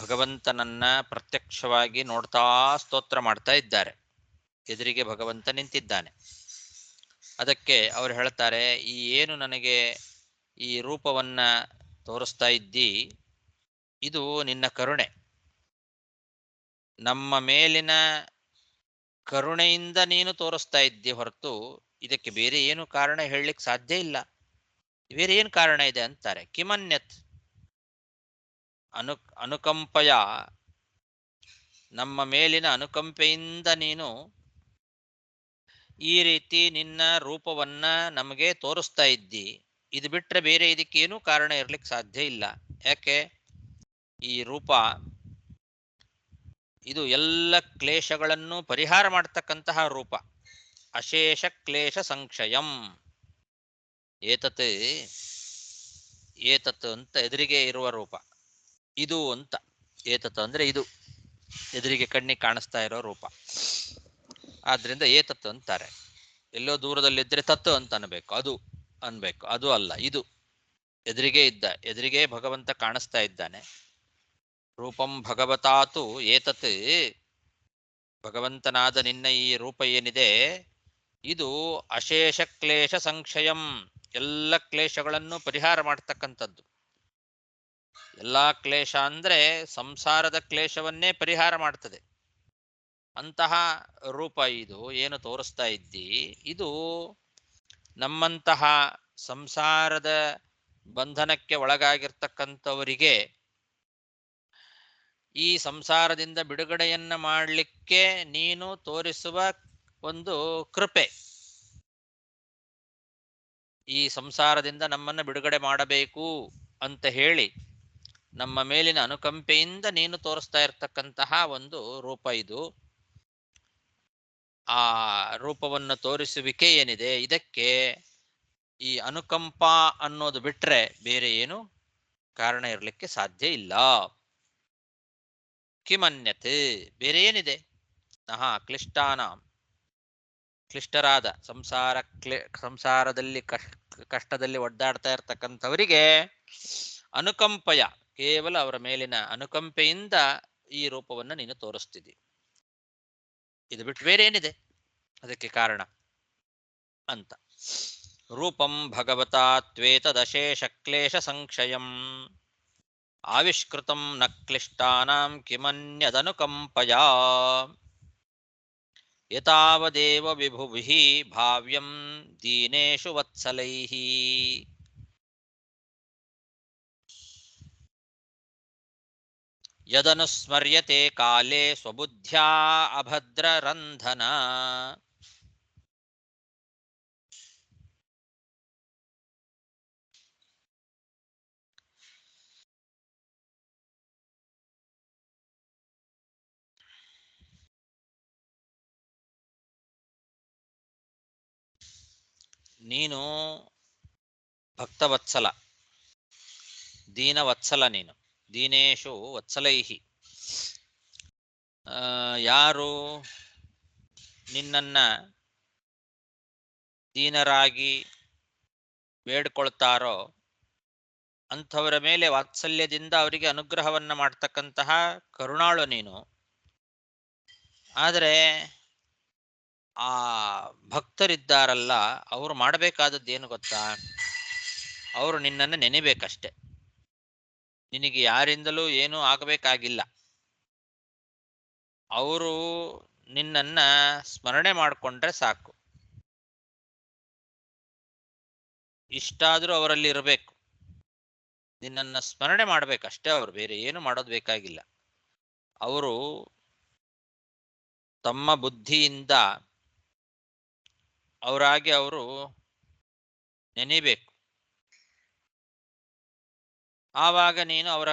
S1: ಭಗವಂತನನ್ನ ಪ್ರತ್ಯಕ್ಷವಾಗಿ ನೋಡ್ತಾ ಸ್ತೋತ್ರ ಮಾಡ್ತಾ ಇದ್ದಾರೆ. ಎದುರಿಗೆ ಭಗವಂತ ನಿಂತಿದ್ದಾನೆ. ಅದಕ್ಕೆ ಅವರು ಹೇಳ್ತಾರೆ, ಈ ಏನು ನನಗೆ ಈ ರೂಪವನ್ನ ತೋರಿಸ್ತಾ ಇದ್ದಿ, ಇದು ನಿನ್ನ ಕರುಣೆ. ನಮ್ಮ ಮೇಲಿನ ಕರುಣೆಯಿಂದ ನೀನು ತೋರಿಸ್ತಾ ಇದ್ದಿ ಹೊರತು ಇದಕ್ಕೆ ಬೇರೆ ಏನು ಕಾರಣ ಹೇಳಲಿಕ್ಕೆ ಸಾಧ್ಯ ಇಲ್ಲ. ಬೇರೆ ಏನು ಕಾರಣ ಇದೆ ಅಂತಾರೆ. ಕಿಮನ್ಯತ್ ಅನುಕಂಪಯ, ನಮ್ಮ ಮೇಲಿನ ಅನುಕಂಪೆಯಿಂದ ನೀನು ಈ ರೀತಿ ನಿನ್ನ ರೂಪವನ್ನ ನಮಗೆ ತೋರಿಸ್ತಾ ಇದ್ದಿ. ಇದು ಬಿಟ್ರೆ ಬೇರೆ ಇದಕ್ಕೇನು ಕಾರಣ ಇರ್ಲಿಕ್ಕೆ ಸಾಧ್ಯ ಇಲ್ಲ. ಯಾಕೆ? ಈ ರೂಪ ಇದು ಎಲ್ಲ ಕ್ಲೇಶಗಳನ್ನು ಪರಿಹಾರ ಮಾಡ್ತಕ್ಕಂತಹ ರೂಪ. ಅಶೇಷ ಕ್ಲೇಶ ಸಂಕ್ಷಯಂ. ಏತತ್ ಏತತ್ ಅಂತ ಎದುರಿಗೆ ಇರುವ ರೂಪ, ಇದು ಅಂತ. ಏತತ್ ಅಂದ್ರೆ ಇದು, ಎದುರಿಗೆ ಕಣ್ಣಿಗೆ ಕಾಣಿಸ್ತಾ ಇರೋ ರೂಪ. ಆದ್ರಿಂದ ಏತತ್ ಅಂತಾರೆ. ಎಲ್ಲೋ ದೂರದಲ್ಲಿದ್ದರೆ ತತ್ ಅಂತ ಅನ್ಬೇಕು, ಅದು ಅನ್ಬೇಕು. ಅದು ಅಲ್ಲ, ಇದು ಎದುರಿಗೆ ಇದ್ದ, ಎದುರಿಗೆ ಭಗವಂತ ಕಾಣಿಸ್ತಾ ಇದ್ದಾನೆ. ರೂಪಂ ಭಗವತಾತು ಏತತ್, ಭಗವಂತನಾದ ನಿನ್ನ ಈ ರೂಪ ಏನಿದೆ ಇದು ಅಶೇಷ ಕ್ಲೇಶ ಸಂಕ್ಷಯಂ, ಎಲ್ಲ ಕ್ಲೇಶಗಳನ್ನು ಪರಿಹಾರ ಮಾಡ್ತಕ್ಕಂಥದ್ದು. ಎಲ್ಲ ಕ್ಲೇಶ ಅಂದ್ರೆ ಸಂಸಾರದ ಕ್ಲೇಶವನ್ನೇ ಪರಿಹಾರ ಮಾಡ್ತದೆ. ಅಂತಹ ರೂಪ ಇದು ಏನು ತೋರಿಸ್ತಾ ಇದ್ದಿ, ಇದು ನಮ್ಮಂತಹ ಸಂಸಾರದ ಬಂಧನಕ್ಕೆ ಒಳಗಾಗಿರ್ತಕ್ಕಂಥವರಿಗೆ ಈ ಸಂಸಾರದಿಂದ ಬಿಡುಗಡೆಯನ್ನ ಮಾಡಲಿಕ್ಕೆ ನೀನು ತೋರಿಸುವ ಒಂದು ಕೃಪೆ. ಈ ಸಂಸಾರದಿಂದ ನಮ್ಮನ್ನು ಬಿಡುಗಡೆ ಮಾಡಬೇಕು ಅಂತ ಹೇಳಿ ನಮ್ಮ ಮೇಲಿನ ಅನುಕಂಪೆಯಿಂದ ನೀನು ತೋರಿಸ್ತಾ ಇರತಕ್ಕಂತಹ ಒಂದು ರೂಪ ಇದು. ಆ ರೂಪವನ್ನು ತೋರಿಸುವಿಕೆ ಏನಿದೆ, ಇದಕ್ಕೆ ಈ ಅನುಕಂಪ ಅನ್ನೋದು ಬಿಟ್ರೆ ಬೇರೆ ಏನು ಕಾರಣ ಇರಲಿಕ್ಕೆ ಸಾಧ್ಯ ಇಲ್ಲ. ಕಿಮನ್ಯತೆ, ಬೇರೆ ಏನಿದೆ? ಕ್ಲಿಷ್ಟಾನ, ಕ್ಲಿಷ್ಟರಾದ ಸಂಸಾರದಲ್ಲಿ ಕಷ್ಟದಲ್ಲಿ ಒದ್ದಾಡ್ತಾ ಇರ್ತಕ್ಕಂಥವರಿಗೆ ಅನುಕಂಪಯ, ಕೇವಲ ಅವರ ಮೇಲಿನ ಅನುಕಂಪೆಯಿಂದ ಈ ರೂಪವನ್ನು ನೀನು ತೋರಿಸ್ತಿದ್ದಿ. ಇದು ಬಿಟ್ಟು ಬೇರೆ ಏನಿದೆ ಅದಕ್ಕೆ ಕಾರಣ ಅಂತ. ರೂಪಂ ಭಗವತಾ ತ್ವೇತದಶೇಷ ಕ್ಲೇಶ ಸಂಕ್ಷಯಂ ಆವಿಷ್ಕೃತಂ ನ ಕ್ಲಿಷ್ಟಾನಾಂ ಕಿಮನ್ಯದನುಕಂಪಯಾ ಯತಾವದೇವ ವಿಭುವಿಃ ಭಾವ್ಯಂ ದೀನೇಷು ವತ್ಸಲೈಃ. ಯದನುಸ್ಮರ್ಯತೆ ಕಾಲೇ ಸ್ವಬುದ್ಧ್ಯಾ ಅಭದ್ರರಂಧನ. ನೀನು ಭಕ್ತವತ್ಸಲ, ದೀನವತ್ಸಲ, ನೀನು ದೀನೇಶು ವತ್ಸಲೈಹಿ. ಯಾರು ನಿನ್ನನ್ನ ದೀನರಾಗಿ ಬೇಡ್ಕೊಳ್ತಾರೋ ಅಂಥವರ ಮೇಲೆ ವಾತ್ಸಲ್ಯದಿಂದ ಅವರಿಗೆ ಅನುಗ್ರಹವನ್ನ ಮಾಡ್ತಕ್ಕಂತಹ ಕರುಣಾಳು ನೀನು. ಆದರೆ ಆ ಭಕ್ತರಿದ್ದಾರಲ್ಲ, ಅವರು ಮಾಡಬೇಕಾದದ್ದೇನು ಗೊತ್ತಾ? ಅವರು ನಿನ್ನನ್ನು ನೆನೆಬೇಕಷ್ಟೆ. ನಿನಗೆ ಯಾರಿಂದಲೂ ಏನೂ ಆಗಬೇಕಾಗಿಲ್ಲ. ಅವರು ನಿನ್ನನ್ನ ಸ್ಮರಣೆ ಮಾಡಿಕೊಂಡ್ರೆ ಸಾಕು. ಇಷ್ಟಾದರೂ ಅವರಲ್ಲಿ ಇರಬೇಕು. ನಿನ್ನನ್ನ ಸ್ಮರಣೆ ಮಾಡ್ಬೇಕಷ್ಟೇ, ಅವರು ಬೇರೆ ಏನು ಮಾಡೋದು ಬೇಕಾಗಿಲ್ಲ. ಅವರು ತಮ್ಮ ಬುದ್ಧಿಯಿಂದ ಅವರಾಗಿ ಅವರು ನೆನೆಬೇಕು. ಆವಾಗ ನೀನು ಅವರ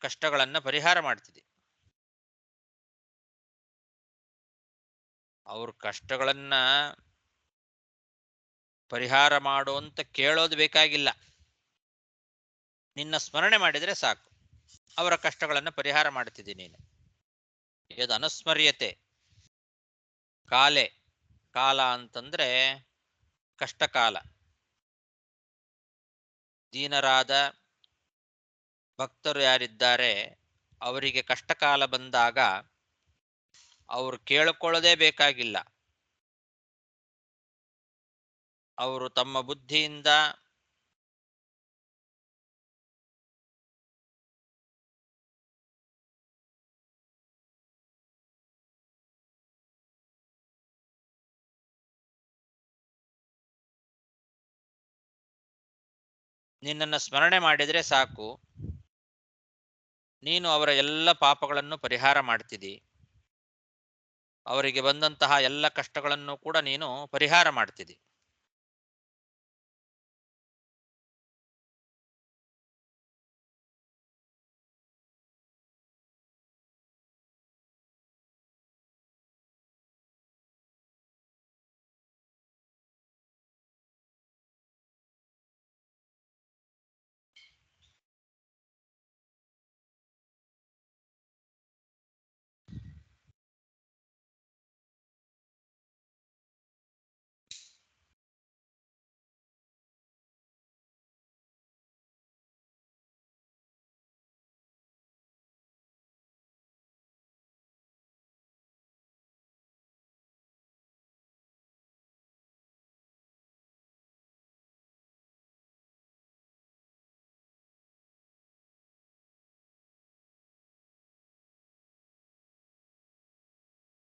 S1: ಕಷ್ಟಗಳನ್ನು ಪರಿಹಾರ ಮಾಡ್ತಿದ್ದಿ. ಅವ್ರ ಕಷ್ಟಗಳನ್ನ ಪರಿಹಾರ ಮಾಡು ಅಂತ ಕೇಳೋದು ಬೇಕಾಗಿಲ್ಲ. ನಿನ್ನ ಸ್ಮರಣೆ ಮಾಡಿದರೆ ಸಾಕು, ಅವರ ಕಷ್ಟಗಳನ್ನು ಪರಿಹಾರ ಮಾಡ್ತಿದ್ದಿ ನೀನು. ಯದ್ ಅನುಸ್ಮರ್ಯತೆ ಕಾಲೆ, ಕಾಲ ಅಂತಂದ್ರೆ ಕಷ್ಟಕಾಲ. ದೀನರಾದ ಭಕ್ತರು ಯಾರಿದ್ದಾರೆ ಅವರಿಗೆ ಕಷ್ಟಕಾಲ ಬಂದಾಗ ಅವರು ಕೇಳಿಕೊಳ್ಳೋದೇ ಬೇಕಾಗಿಲ್ಲ. ಅವರು ತಮ್ಮ ಬುದ್ಧಿಯಿಂದ ನಿನ್ನನ್ನು ಸ್ಮರಣೆ ಮಾಡಿದರೆ ಸಾಕು, ನೀನು ಅವರ ಎಲ್ಲ ಪಾಪಗಳನ್ನು ಪರಿಹಾರ ಮಾಡ್ತಿದ್ದಿ. ಅವರಿಗೆ ಬಂದಂತಹ ಎಲ್ಲ ಕಷ್ಟಗಳನ್ನು ಕೂಡ ನೀನು ಪರಿಹಾರ ಮಾಡ್ತಿದ್ದಿ.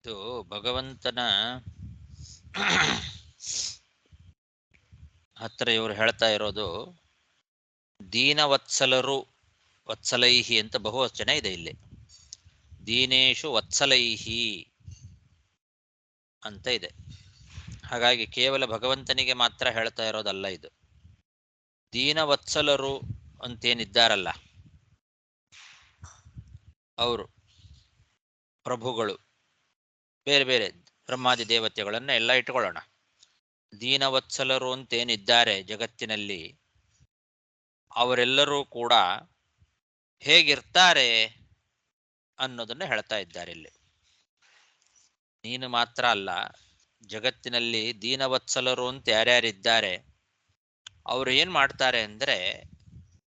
S1: ಇದು ಭಗವಂತನ ಹತ್ರ ಇವರು ಹೇಳ್ತಾ ಇರೋದು ದೀನವತ್ಸಲರು ವತ್ಸಲೈಹಿ ಅಂತ ಬಹುವಚನ ಇದೆ ಇಲ್ಲಿ. ದೀನೇಶು ವತ್ಸಲೈಹಿ ಅಂತ ಇದೆ. ಹಾಗಾಗಿ ಕೇವಲ ಭಗವಂತನಿಗೆ ಮಾತ್ರ ಹೇಳ್ತಾ ಇರೋದಲ್ಲ ಇದು. ದೀನವತ್ಸಲರು ಅಂತೇನಿದ್ದಾರಲ್ಲ ಅವರು ಪ್ರಭುಗಳು, ಬೇರೆ ಬೇರೆ ಬ್ರಹ್ಮಾದಿ ದೇವತೆಗಳನ್ನ ಎಲ್ಲ ಇಟ್ಕೊಳ್ಳೋಣ. ದೀನವತ್ಸಲರು ಅಂತೇನಿದ್ದಾರೆ ಜಗತ್ತಿನಲ್ಲಿ, ಅವರೆಲ್ಲರೂ ಕೂಡ ಹೇಗಿರ್ತಾರೆ ಅನ್ನೋದನ್ನು ಹೇಳ್ತಾ ಇದ್ದಾರೆ ಇಲ್ಲಿ. ನೀನು ಮಾತ್ರ ಅಲ್ಲ, ಜಗತ್ತಿನಲ್ಲಿ ದೀನವತ್ಸಲರು ಅಂತ ಯಾರ್ಯಾರಿದ್ದಾರೆ ಅವರು ಏನು ಮಾಡ್ತಾರೆ ಅಂದರೆ,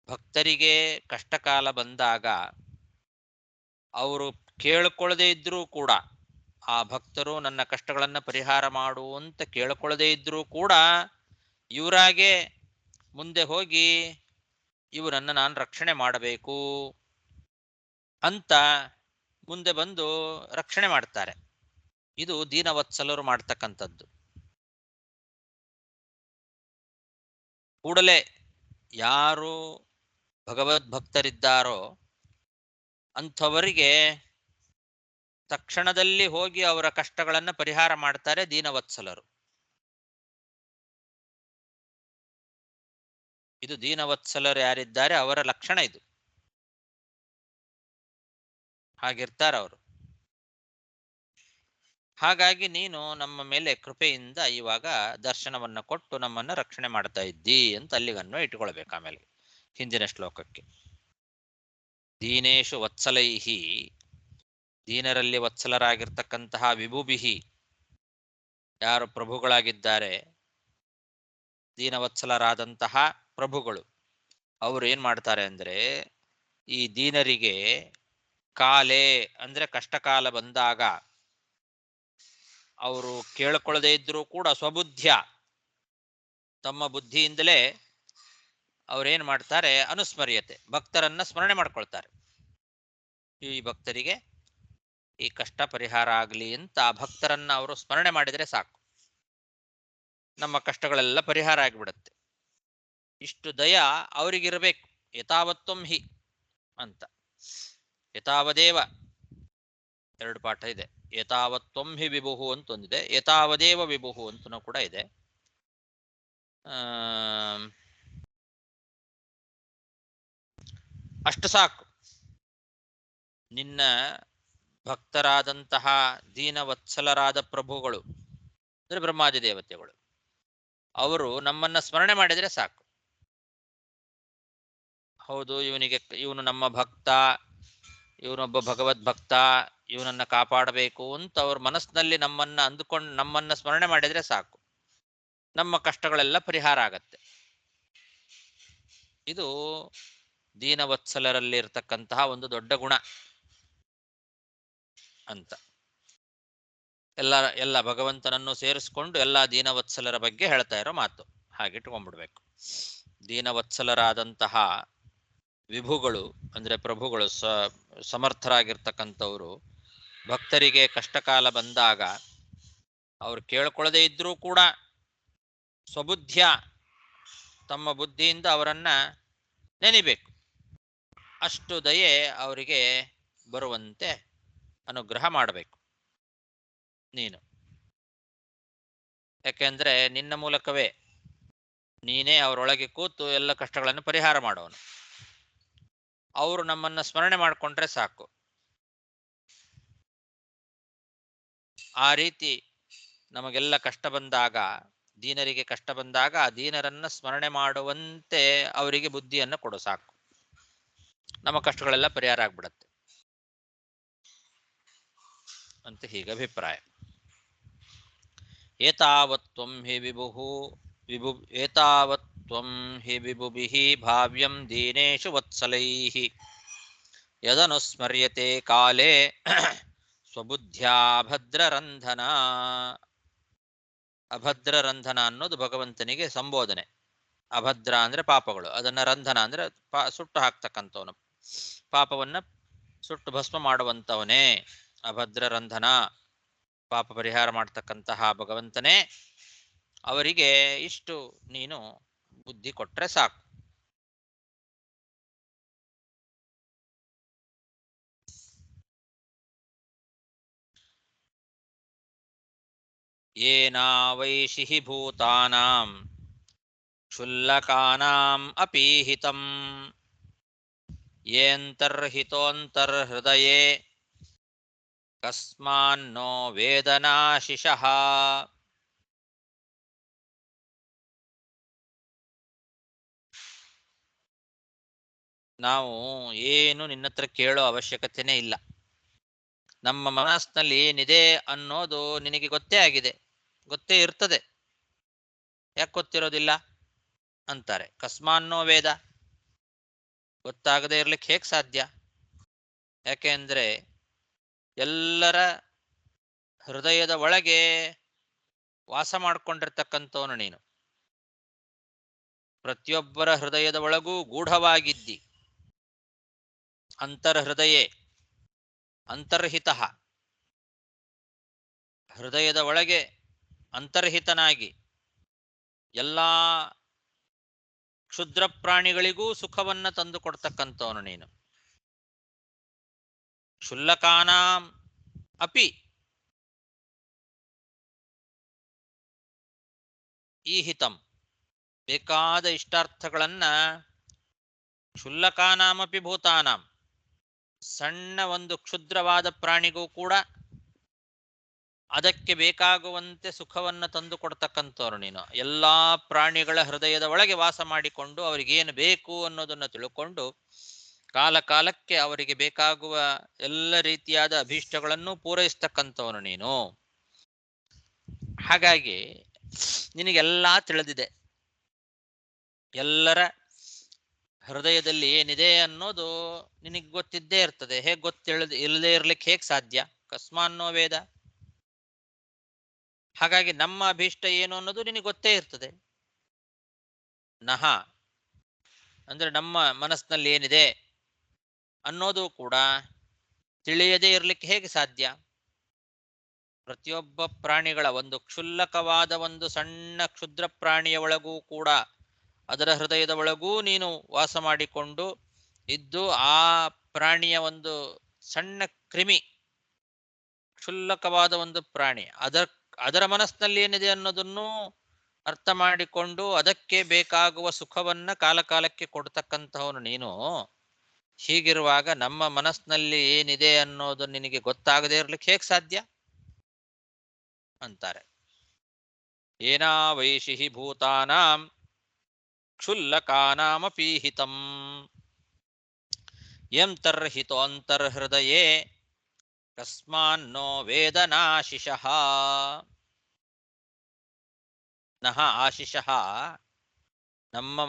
S1: ಭಕ್ತರಿಗೆ ಕಷ್ಟಕಾಲ ಬಂದಾಗ ಅವರು ಕೇಳಿಕೊಳ್ಳದೆ ಇದ್ರೂ ಕೂಡ, ಆ ಭಕ್ತರು ನನ್ನ ಕಷ್ಟಗಳನ್ನು ಪರಿಹಾರ ಮಾಡು ಅಂತ ಕೇಳಿಕೊಳ್ಳದೆ ಇದ್ರೂ ಕೂಡ ಇವರಾಗೆ ಮುಂದೆ ಹೋಗಿ ಇವರನ್ನು ನಾನು ರಕ್ಷಣೆ ಮಾಡಬೇಕು ಅಂತ ಮುಂದೆ ಬಂದು ರಕ್ಷಣೆ ಮಾಡ್ತಾರೆ. ಇದು ದೀನವತ್ಸಲರು ಮಾಡ್ತಕ್ಕಂಥದ್ದು. ಕೂಡಲೇ ಯಾರು ಭಗವದ್ಭಕ್ತರಿದ್ದಾರೋ ಅಂಥವರಿಗೆ ತಕ್ಷಣದಲ್ಲಿ ಹೋಗಿ ಅವರ ಕಷ್ಟಗಳನ್ನು ಪರಿಹಾರ ಮಾಡ್ತಾರೆ ದೀನವತ್ಸಲರು. ಇದು ದೀನವತ್ಸಲರು ಯಾರಿದ್ದಾರೆ ಅವರ ಲಕ್ಷಣ ಇದು. ಹಾಗಿರ್ತಾರೆ ಅವರು. ಹಾಗಾಗಿ ನೀನು ನಮ್ಮ ಮೇಲೆ ಕೃಪೆಯಿಂದ ಇವಾಗ ದರ್ಶನವನ್ನ ಕೊಟ್ಟು ನಮ್ಮನ್ನ ರಕ್ಷಣೆ ಮಾಡ್ತಾ ಇದ್ದಿ ಅಂತ ಅಲ್ಲಿಗನ್ನು ಇಟ್ಕೊಳ್ಬೇಕು. ಆಮೇಲೆ ಹಿಂದಿನ ಶ್ಲೋಕಕ್ಕೆ ದೀನೇಶು ವತ್ಸಲೈಹಿ, ದೀನರಲ್ಲಿ ವತ್ಸಲರಾಗಿರ್ತಕ್ಕಂತಹ ವಿಭುಭಿಹಿ, ಯಾರು ಪ್ರಭುಗಳಾಗಿದ್ದಾರೆ ದೀನವತ್ಸಲರಾದಂತಹ ಪ್ರಭುಗಳು, ಅವರು ಏನ್ ಮಾಡ್ತಾರೆ ಅಂದ್ರೆ, ಈ ದೀನರಿಗೆ ಕಾಲೇ ಅಂದ್ರೆ ಕಷ್ಟಕಾಲ ಬಂದಾಗ ಅವರು ಕೇಳಿಕೊಳ್ಳದೆ ಇದ್ರೂ ಕೂಡ ಸ್ವಬುದ್ಧಿಯ ತಮ್ಮ ಬುದ್ಧಿಯಿಂದಲೇ ಅವ್ರೇನ್ ಮಾಡ್ತಾರೆ, ಅನುಸ್ಮರ್ಯತೆ, ಭಕ್ತರನ್ನ ಸ್ಮರಣೆ ಮಾಡ್ಕೊಳ್ತಾರೆ. ಈ ಭಕ್ತರಿಗೆ ಈ ಕಷ್ಟ ಪರಿಹಾರ ಆಗಲಿ ಅಂತ ಆ ಭಕ್ತರನ್ನ ಅವರು ಸ್ಮರಣೆ ಮಾಡಿದರೆ ಸಾಕು, ನಮ್ಮ ಕಷ್ಟಗಳೆಲ್ಲ ಪರಿಹಾರ ಆಗಿಬಿಡುತ್ತೆ. ಇಷ್ಟು ದಯ ಅವರಿಗಿರಬೇಕು. ಯಥಾವತ್ವಂ ಹಿ ಅಂತ, ಯಥಾವದೇವ ಎರಡು ಪಾಠ ಇದೆ. ಯಥಾವತ್ವಂ ಹಿ ವಿಭುಹು ಅಂತ ಒಂದಿದೆ, ಯಥಾವದೇವ ವಿಭುಹು ಅಂತನೂ ಕೂಡ ಇದೆ. ಅಷ್ಟು ಸಾಕು. ನಿನ್ನ ಭಕ್ತರಾದಂತಹ ದೀನವತ್ಸಲರಾದ ಪ್ರಭುಗಳು ಅಂದ್ರೆ ಬ್ರಹ್ಮಾದಿ ದೇವತೆಗಳು, ಅವರು ನಮ್ಮನ್ನ ಸ್ಮರಣೆ ಮಾಡಿದರೆ ಸಾಕು. ಹೌದು, ಇವನು ನಮ್ಮ ಭಕ್ತ, ಇವನೊಬ್ಬ ಭಗವದ್ಭಕ್ತ, ಇವನನ್ನ ಕಾಪಾಡಬೇಕು ಅಂತ ಅವ್ರ ಮನಸ್ಸಿನಲ್ಲಿ ನಮ್ಮನ್ನ ಅಂದುಕೊಂಡು ನಮ್ಮನ್ನ ಸ್ಮರಣೆ ಮಾಡಿದ್ರೆ ಸಾಕು, ನಮ್ಮ ಕಷ್ಟಗಳೆಲ್ಲ ಪರಿಹಾರ ಆಗತ್ತೆ. ಇದು ದೀನವತ್ಸಲರಲ್ಲಿ ಇರತಕ್ಕಂತಹ ಒಂದು ದೊಡ್ಡ ಗುಣ ಅಂತ. ಎಲ್ಲ ಭಗವಂತನನ್ನು ಸೇರಿಸ್ಕೊಂಡು ಎಲ್ಲ ದೀನವತ್ಸಲರ ಬಗ್ಗೆ ಹೇಳ್ತಾ ಇರೋ ಮಾತು. ಹಾಗಿಟ್ಕೊಂಡ್ಬಿಡ್ಬೇಕು. ದೀನವತ್ಸಲರಾದಂತಹ ವಿಭುಗಳು ಅಂದ್ರೆ ಪ್ರಭುಗಳು, ಸಮರ್ಥರಾಗಿರ್ತಕ್ಕಂಥವ್ರು ಭಕ್ತರಿಗೆ ಕಷ್ಟಕಾಲ ಬಂದಾಗ ಅವ್ರು ಕೇಳ್ಕೊಳ್ಳದೆ ಇದ್ರೂ ಕೂಡ ಸ್ವಬುದ್ಧಿಯ ತಮ್ಮ ಬುದ್ಧಿಯಿಂದ ಅವರನ್ನ ನೆನಿಬೇಕು. ಅಷ್ಟು ದಯೆ ಅವರಿಗೆ ಬರುವಂತೆ ಅನುಗ್ರಹ ಮಾಡಬೇಕು ನೀನು. ಯಾಕೆಂದ್ರೆ ನಿನ್ನ ಮೂಲಕವೇ ನೀನೇ ಅವರೊಳಗೆ ಕೂತು ಎಲ್ಲ ಕಷ್ಟಗಳನ್ನು ಪರಿಹಾರ ಮಾಡೋನು. ಅವರು ನಮ್ಮನ್ನ ಸ್ಮರಣೆ ಮಾಡಿಕೊಂಡ್ರೆ ಸಾಕು. ಆ ರೀತಿ ನಮಗೆಲ್ಲ ಕಷ್ಟ ಬಂದಾಗ, ದೀನರಿಗೆ ಕಷ್ಟ ಬಂದಾಗ ಆ ದೀನರನ್ನ ಸ್ಮರಣೆ ಮಾಡುವಂತೆ ಅವರಿಗೆ ಬುದ್ಧಿಯನ್ನು ಕೊಡು ಸಾಕು, ನಮ್ಮ ಕಷ್ಟಗಳೆಲ್ಲ ಪರಿಹಾರ ಆಗ್ಬಿಡತ್ತೆ ಅಂತ ಹೀಗೆ ಅಭಿಪ್ರಾಯ. ಏತಾವತ್ವಂ ಹಿ ಏತಾವತ್ವಂ ಹಿ ವಿಭುಭಿಃ ಭಾವ್ಯಂ ದೀನೇಶು ವತ್ಸಲೈಃ ಯದನುಸ್ಮರ್ಯತೆ ಕಾಲೇ ಸ್ವಬುದ್ಧ್ಯಾ ಅಭದ್ರರಂಧನ. ಅಭದ್ರರಂಧನ ಅನ್ನೋದು ಭಗವಂತನಿಗೆ ಸಂಬೋಧನೆ. ಅಭದ್ರ ಅಂದ್ರೆ ಪಾಪಗಳು, ಅದನ್ನ ರಂಧನ ಅಂದ್ರೆ ಸುಟ್ಟು ಹಾಕ್ತಕ್ಕಂಥವನು, ಪಾಪವನ್ನ ಸುಟ್ಟು ಭಸ್ಮ ಮಾಡುವಂಥವನೇ ಅಭದ್ರರಂಧನ. ಪಾಪ ಪರಿಹಾರ ಮಾಡ್ತಕ್ಕಂತಹ ಭಗವಂತನೇ ಅವರಿಗೆ ಇಷ್ಟು ನೀನು ಬುದ್ಧಿ ಕೊಟ್ರೆ ಸಾಕು. ಏನಾವೈಷಿಃ ಭೂತಾನಾಂ ಕ್ಷುಲ್ಲಕಾನಾಂ ಅಪೀಹಿತಂ ಯೇಂತರ್ಹಿತೋಂತರ್ಹೃದಯೇ ಕಸ್ಮಾನ್ನೋ ವೇದನಾಶಿಷಃ. ನಾವು ಏನು ನಿನ್ನ ಹತ್ರ ಕೇಳೋ ಅವಶ್ಯಕತೆನೇ ಇಲ್ಲ. ನಮ್ಮ ಮನಸ್ಸಿನಲ್ಲಿ ಏನಿದೆ ಅನ್ನೋದು ನಿನಗೆ ಗೊತ್ತೇ ಆಗಿದೆ, ಗೊತ್ತೇ ಇರ್ತದೆ. ಯಾಕೆ ಗೊತ್ತಿರೋದಿಲ್ಲ ಅಂತಾರೆ. ಕಸ್ಮಾನ್ನೋ ವೇದ, ಗೊತ್ತಾಗದೇ ಇರ್ಲಿಕ್ಕೆ ಹೇಗೆ ಸಾಧ್ಯ? ಯಾಕೆ ಅಂದ್ರೆ ಎಲ್ಲರ ಹೃದಯದ ಒಳಗೆ ವಾಸ ಮಾಡ್ಕೊಂಡಿರ್ತಕ್ಕಂಥವನು ನೀನು. ಪ್ರತಿಯೊಬ್ಬರ ಹೃದಯದ ಒಳಗೂ ಗೂಢವಾಗಿದ್ದಿ. ಅಂತರ್ಹೃದಯೇ ಅಂತರ್ಹಿತಃ, ಹೃದಯದ ಒಳಗೆ ಅಂತರ್ಹಿತನಾಗಿ ಎಲ್ಲಾ ಕ್ಷುದ್ರ ಪ್ರಾಣಿಗಳಿಗೂ ಸುಖವನ್ನ ತಂದು ಕೊಡ್ತಕ್ಕಂಥವನು ನೀನು. ಕ್ಷುಲ್ಲಕಾನಾಂ ಅಪಿ ಈಹಿತಂ, ಬೇಕಾದ ಇಷ್ಟಾರ್ಥಗಳನ್ನ ಕ್ಷುಲ್ಲಕಾನಾಮಪಿ ಭೂತಾನಾಂ, ಸಣ್ಣ ಒಂದು ಕ್ಷುದ್ರವಾದ ಪ್ರಾಣಿಗೂ ಕೂಡ ಅದಕ್ಕೆ ಬೇಕಾಗುವಂತೆ ಸುಖವನ್ನು ತಂದು ಕೊಡ್ತಕ್ಕಂಥವ್ರು ನೀನು. ಎಲ್ಲಾ ಪ್ರಾಣಿಗಳ ಹೃದಯದ ಒಳಗೆ ವಾಸ ಮಾಡಿಕೊಂಡು ಅವರಿಗೇನು ಬೇಕು ಅನ್ನೋದನ್ನು ತಿಳ್ಕೊಂಡು ಕಾಲ ಕಾಲಕ್ಕೆ ಅವರಿಗೆ ಬೇಕಾಗುವ ಎಲ್ಲ ರೀತಿಯಾದ ಅಭೀಷ್ಟಗಳನ್ನು ಪೂರೈಸ್ತಕ್ಕಂಥವನು ನೀನು. ಹಾಗಾಗಿ ನಿನಗೆಲ್ಲ ತಿಳಿದಿದೆ. ಎಲ್ಲರ ಹೃದಯದಲ್ಲಿ ಏನಿದೆ ಅನ್ನೋದು ನಿನಗೆ ಗೊತ್ತಿದ್ದೇ ಇರ್ತದೆ. ಹೇಗೆ ಇಲ್ಲದೆ ಇರ್ಲಿಕ್ಕೆ ಹೇಗೆ ಸಾಧ್ಯ? ಕಸ್ಮಾನ್ನೋ ವೇದ. ಹಾಗಾಗಿ ನಮ್ಮ ಅಭೀಷ್ಟ ಏನು ಅನ್ನೋದು ನಿನಗೆ ಗೊತ್ತೇ ಇರ್ತದೆ. ನಹ ಅಂದ್ರೆ ನಮ್ಮ ಮನಸ್ಸಿನಲ್ಲಿ ಏನಿದೆ ಅನ್ನೋದು ಕೂಡ ತಿಳಿಯದೇ ಇರ್ಲಿಕ್ಕೆ ಹೇಗೆ ಸಾಧ್ಯ? ಪ್ರತಿಯೊಬ್ಬ ಪ್ರಾಣಿಗಳ ಒಂದು ಕ್ಷುಲ್ಲಕವಾದ ಒಂದು ಸಣ್ಣ ಕ್ಷುದ್ರ ಪ್ರಾಣಿಯ ಒಳಗೂ ಕೂಡ, ಅದರ ಹೃದಯದ ಒಳಗೂ ನೀನು ವಾಸ ಮಾಡಿಕೊಂಡು ಇದ್ದು ಆ ಪ್ರಾಣಿಯ ಒಂದು ಸಣ್ಣ ಕ್ರಿಮಿ, ಕ್ಷುಲ್ಲಕವಾದ ಒಂದು ಪ್ರಾಣಿ, ಅದರ ಮನಸ್ಸಿನಲ್ಲಿ ಏನಿದೆ ಅನ್ನೋದನ್ನು ಅರ್ಥ ಮಾಡಿಕೊಂಡು ಅದಕ್ಕೆ ಬೇಕಾಗುವ ಸುಖವನ್ನ ಕಾಲಕಾಲಕ್ಕೆ ಕೊಡ್ತಕ್ಕಂಥವನು ನೀನು. ಹೀಗಿರುವಾಗ ನಮ್ಮ ಮನಸ್ಸಿನಲ್ಲಿ ಏನಿದೆ ಅನ್ನೋದು ನಿನಗೆ ಗೊತ್ತಾಗದೇ ಇರ್ಲಿಕ್ಕೆ ಹೇಗೆ ಸಾಧ್ಯ ಅಂತಾರೆ. ಏನಾವೈಷಿಃ ಭೂತಾನಾಂ ಕ್ಷುಲ್ಲಕಾನಾಮಪೀಹಿತಂ ಯಂ ತರ್ಹಿತೋಂತರ್ಹೃದಯೇ ಕಸ್ಮಾನ್ನೋ ವೇದನಾಶಿಷಃ. ನಹ ಆಶಿಷಃ, ನಮ್ಮ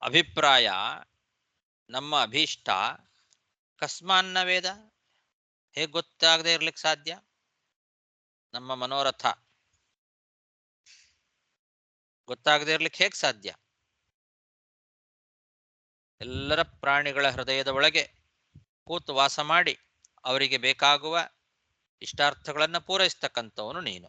S1: ಅಭಿಪ್ರಾಯ, ನಮ್ಮ ಅಭೀಷ್ಟ, ಕಸ್ಮಾನ್ನ ವೇದ, ಹೇಗೆ ಗೊತ್ತಾಗದೇ ಇರ್ಲಿಕ್ಕೆ ಸಾಧ್ಯ? ನಮ್ಮ ಮನೋರಥ ಗೊತ್ತಾಗದೇ ಇರ್ಲಿಕ್ಕೆ ಹೇಗೆ ಸಾಧ್ಯ? ಎಲ್ಲರ ಪ್ರಾಣಿಗಳ ಹೃದಯದ ಒಳಗೆ ಕೂತು ವಾಸ ಮಾಡಿ ಅವರಿಗೆ ಬೇಕಾಗುವ ಇಷ್ಟಾರ್ಥಗಳನ್ನು ಪೂರೈಸ್ತಕ್ಕಂಥವನು ನೀನು.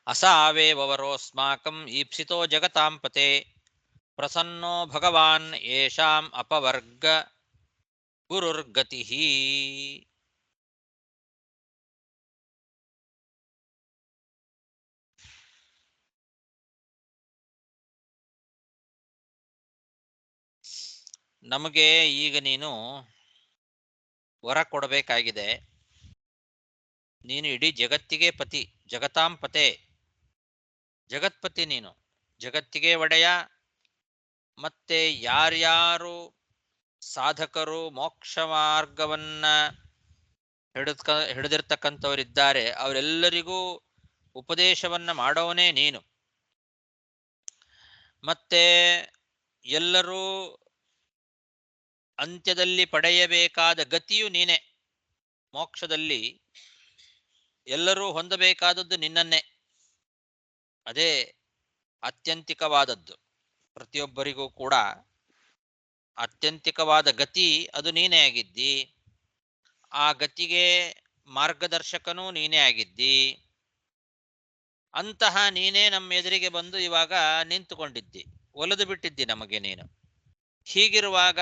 S1: ಅಸಾವೇವರೋಸ್ಮಾಕಂ ಈಪ್ಸಿತೋ ಜಗತಾಂ ಪತೆ ಪ್ರಸನ್ನೋ ಭಗವಾನ್ ಯೇಷಾಂ ಅಪವರ್ಗ ಗುರುರ್ಗತಿಃ. ನಮಗೆ ಈಗ ನೀನು ವರ ಕೊಡಬೇಕಾಗಿದೆ. ನೀನು ಇಡೀ ಜಗತ್ತಿಗೆ ಪತಿ, ಜಗತಾಂ ಪತೆ, ಜಗತ್ಪತಿ ನೀನು, ಜಗತ್ತಿಗೆ ಒಡೆಯ. ಮತ್ತೆ ಯಾರ್ಯಾರು ಸಾಧಕರು ಮೋಕ್ಷ ಮಾರ್ಗವನ್ನ ಹಿಡಿದಿರ್ತಕ್ಕಂಥವರಿದ್ದಾರೆ ಅವರೆಲ್ಲರಿಗೂ ಉಪದೇಶವನ್ನ ಮಾಡೋವನೇ ನೀನು. ಮತ್ತೆ ಎಲ್ಲರೂ ಅಂತ್ಯದಲ್ಲಿ ಪಡೆಯಬೇಕಾದ ಗತಿಯು ನೀನೆ. ಮೋಕ್ಷದಲ್ಲಿ ಎಲ್ಲರೂ ಹೊಂದಬೇಕಾದದ್ದು ನಿನ್ನನ್ನೇ. ಅದೇ ಆತ್ಯಂತಿಕವಾದದ್ದು. ಪ್ರತಿಯೊಬ್ಬರಿಗೂ ಕೂಡ ಆತ್ಯಂತಿಕವಾದ ಗತಿ ಅದು ನೀನೇ ಆಗಿದ್ದಿ. ಆ ಗತಿಗೆ ಮಾರ್ಗದರ್ಶಕನೂ ನೀನೇ ಆಗಿದ್ದಿ. ಅಂತಹ ನೀನೇ ನಮ್ಮ ಎದುರಿಗೆ ಬಂದು ಇವಾಗ ನಿಂತುಕೊಂಡಿದ್ದಿ, ಒಲಿದು ಬಿಟ್ಟಿದ್ದಿ ನಮಗೆ ನೀನು. ಹೀಗಿರುವಾಗ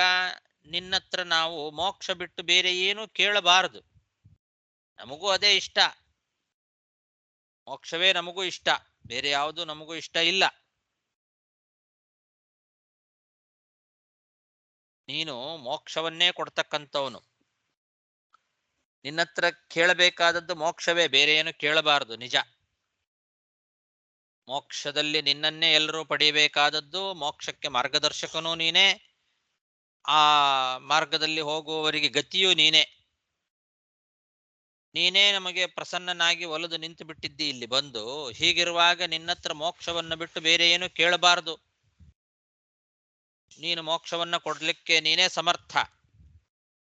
S1: ನಿನ್ನತ್ರ ನಾವು ಮೋಕ್ಷ ಬಿಟ್ಟು ಬೇರೆ ಏನು ಕೇಳಬಾರದು. ನಮಗೂ ಅದೇ ಇಷ್ಟ, ಮೋಕ್ಷವೇ ನಮಗೂ ಇಷ್ಟ, ಬೇರೆ ಯಾವುದು ನಮಗೂ ಇಷ್ಟ ಇಲ್ಲ. ನೀನು ಮೋಕ್ಷವನ್ನೇ ಕೊಡ್ತಕ್ಕಂಥವನು. ನಿನ್ನತ್ರ ಕೇಳಬೇಕಾದದ್ದು ಮೋಕ್ಷವೇ, ಬೇರೆ ಏನು ಕೇಳಬಾರದು. ನಿಜ, ಮೋಕ್ಷದಲ್ಲಿ ನಿನ್ನನ್ನೇ ಎಲ್ಲರೂ ಪಡೆಯಬೇಕಾದದ್ದು. ಮೋಕ್ಷಕ್ಕೆ ಮಾರ್ಗದರ್ಶಕನೂ ನೀನೇ, ಆ ಮಾರ್ಗದಲ್ಲಿ ಹೋಗುವವರಿಗೆ ಗತಿಯೂ ನೀನೇ. ನೀನೇ ನಮಗೆ ಪ್ರಸನ್ನನಾಗಿ ಒಲಿದು ನಿಂತು ಬಿಟ್ಟಿದ್ದಿ ಇಲ್ಲಿ ಬಂದು. ಹೀಗಿರುವಾಗ ನಿನ್ನತ್ರ ಮೋಕ್ಷವನ್ನು ಬಿಟ್ಟು ಬೇರೆ ಏನು ಕೇಳಬಾರದು. ನೀನು ಮೋಕ್ಷವನ್ನ ಕೊಡ್ಲಿಕ್ಕೆ ನೀನೇ ಸಮರ್ಥ.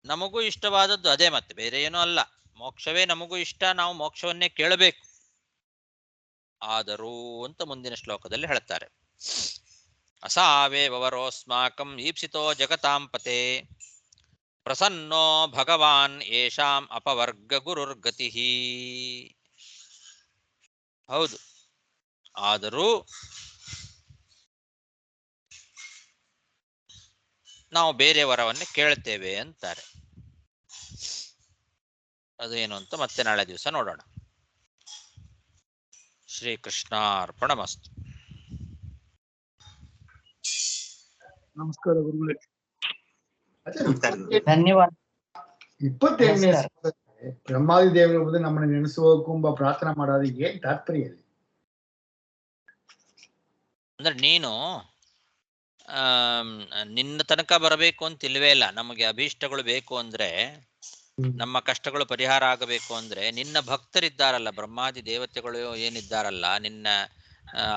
S1: ನಮಗೂ ಇಷ್ಟವಾದದ್ದು ಅದೇ, ಮತ್ತೆ ಬೇರೆ ಏನೂ ಅಲ್ಲ. ಮೋಕ್ಷವೇ ನಮಗೂ ಇಷ್ಟ, ನಾವು ಮೋಕ್ಷವನ್ನೇ ಕೇಳಬೇಕು. ಆದರೂ ಅಂತ ಮುಂದಿನ ಶ್ಲೋಕದಲ್ಲಿ ಹೇಳ್ತಾರೆ. ಅಸಾವೇವರೋಸ್ಮಾಕಂ ಈಪ್ಸಿತೋ ಜಗತಾಂಪತೆ ಪ್ರಸನ್ನೋ ಭಗವಾನ್ ಯೇಷಾಂ ಅಪವರ್ಗ ಗುರುರ್ಗತಿ. ಹೌದು, ಆದರೂ ನಾವು ಬೇರೆ ವರವನ್ನೇ ಕೇಳ್ತೇವೆ ಅಂತಾರೆ. ಅದೇನು ಅಂತ ಮತ್ತೆ ನಾಳೆ ದಿವಸ ನೋಡೋಣ. ಶ್ರೀಕೃಷ್ಣಾರ್ಪಣಮಸ್ತು.
S3: ನಮಸ್ಕಾರ ಗುರುಗಳೇ.
S4: ಧನ್ಯವಾದ.
S2: 28ನೇ ಬ್ರಹ್ಮಾದಿ ದೇವರು ಬಂದು ನಮ್ಮನ್ನು ನೆನೆಸುವಕ್ಕೂ ಪ್ರಾರ್ಥನಾ ಮಾಡೋದು ಏನ್ ತಾತ್ಪರ್ಯ ಇಲ್ಲಿ?
S1: ಅಂದ್ರೆ ನೀನು ನಿನ್ನ ತನಕ ಬರಬೇಕು ಅಂತ ಇಲ್ವೇ ಇಲ್ಲ. ನಮಗೆ ಅಭೀಷ್ಟಗಳು ಬೇಕು ಅಂದ್ರೆ, ನಮ್ಮ ಕಷ್ಟಗಳು ಪರಿಹಾರ ಆಗಬೇಕು ಅಂದ್ರೆ, ನಿನ್ನ ಭಕ್ತರಿದ್ದಾರಲ್ಲ, ಬ್ರಹ್ಮಾದಿ ದೇವತೆಗಳು ಏನಿದ್ದಾರಲ್ಲ, ನಿನ್ನ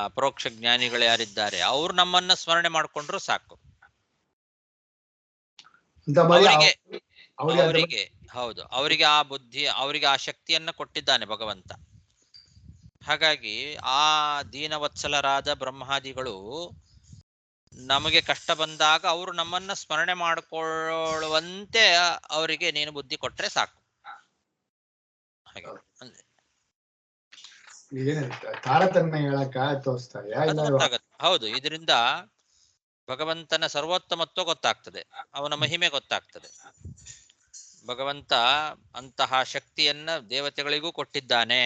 S1: ಅಪರೋಕ್ಷ ಜ್ಞಾನಿಗಳು ಯಾರಿದ್ದಾರೆ, ಅವ್ರು ನಮ್ಮನ್ನ ಸ್ಮರಣೆ ಮಾಡ್ಕೊಂಡ್ರು ಸಾಕು. ಅವರಿಗೆ ಹೌದು, ಅವರಿಗೆ ಆ ಬುದ್ಧಿ, ಅವರಿಗೆ ಆ ಶಕ್ತಿಯನ್ನ ಕೊಟ್ಟಿದ್ದಾನೆ ಭಗವಂತ. ಹಾಗಾಗಿ ಆ ದೀನವತ್ಸಲರಾದ ಬ್ರಹ್ಮಾದಿಗಳು ನಮಗೆ ಕಷ್ಟ ಬಂದಾಗ ಅವರು ನಮ್ಮನ್ನ ಸ್ಮರಣೆ ಮಾಡಿಕೊಳ್ಳುವಂತೆ ಅವರಿಗೆ ನೀನು ಬುದ್ಧಿ ಕೊಟ್ರೆ ಸಾಕು. ಹಾಗೆ
S2: ತಾರತಮ್ಯ ಹೇಳಕ ತೋರಿಸ್ತಾರೆ.
S1: ಹೌದು, ಇದರಿಂದ ಭಗವಂತನ ಸರ್ವೋತ್ತಮತ್ವ ಗೊತ್ತಾಗ್ತದೆ, ಅವನ ಮಹಿಮೆ ಗೊತ್ತಾಗ್ತದೆ. ಭಗವಂತ ಅಂತಹ ಶಕ್ತಿಯನ್ನ ದೇವತೆಗಳಿಗೂ ಕೊಟ್ಟಿದ್ದಾನೆ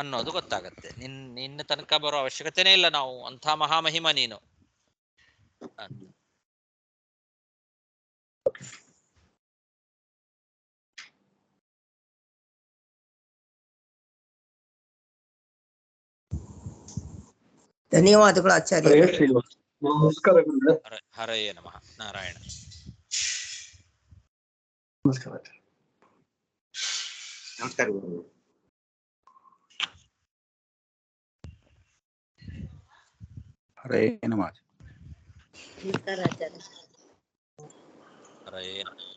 S1: ಅನ್ನೋದು ಗೊತ್ತಾಗತ್ತೆ. ನಿನ್ನ ತನಕ ಬರೋ ಅವಶ್ಯಕತೆನೇ ಇಲ್ಲ ನಾವು, ಅಂಥ ಮಹಾಮಹಿಮ ನೀನು.
S4: ಧನ್ಯವಾದಗಳು ಆಚಾರ್ಯ.
S3: ನಮಸ್ಕಾರ ಗುರುಗಳೇ.
S1: ಹರಯೇ ನಮಃ. ನಾರಾಯಣ.
S2: ನಮಸ್ಕಾರ.
S5: ನಮಸ್ಕಾರ ಗುರು.
S6: ಹರೇ ನಮಃ.
S4: ನಮಸ್ಕಾರ ಆಚಾರ್ಯ.
S1: ಹರಯೇ ನಮಃ.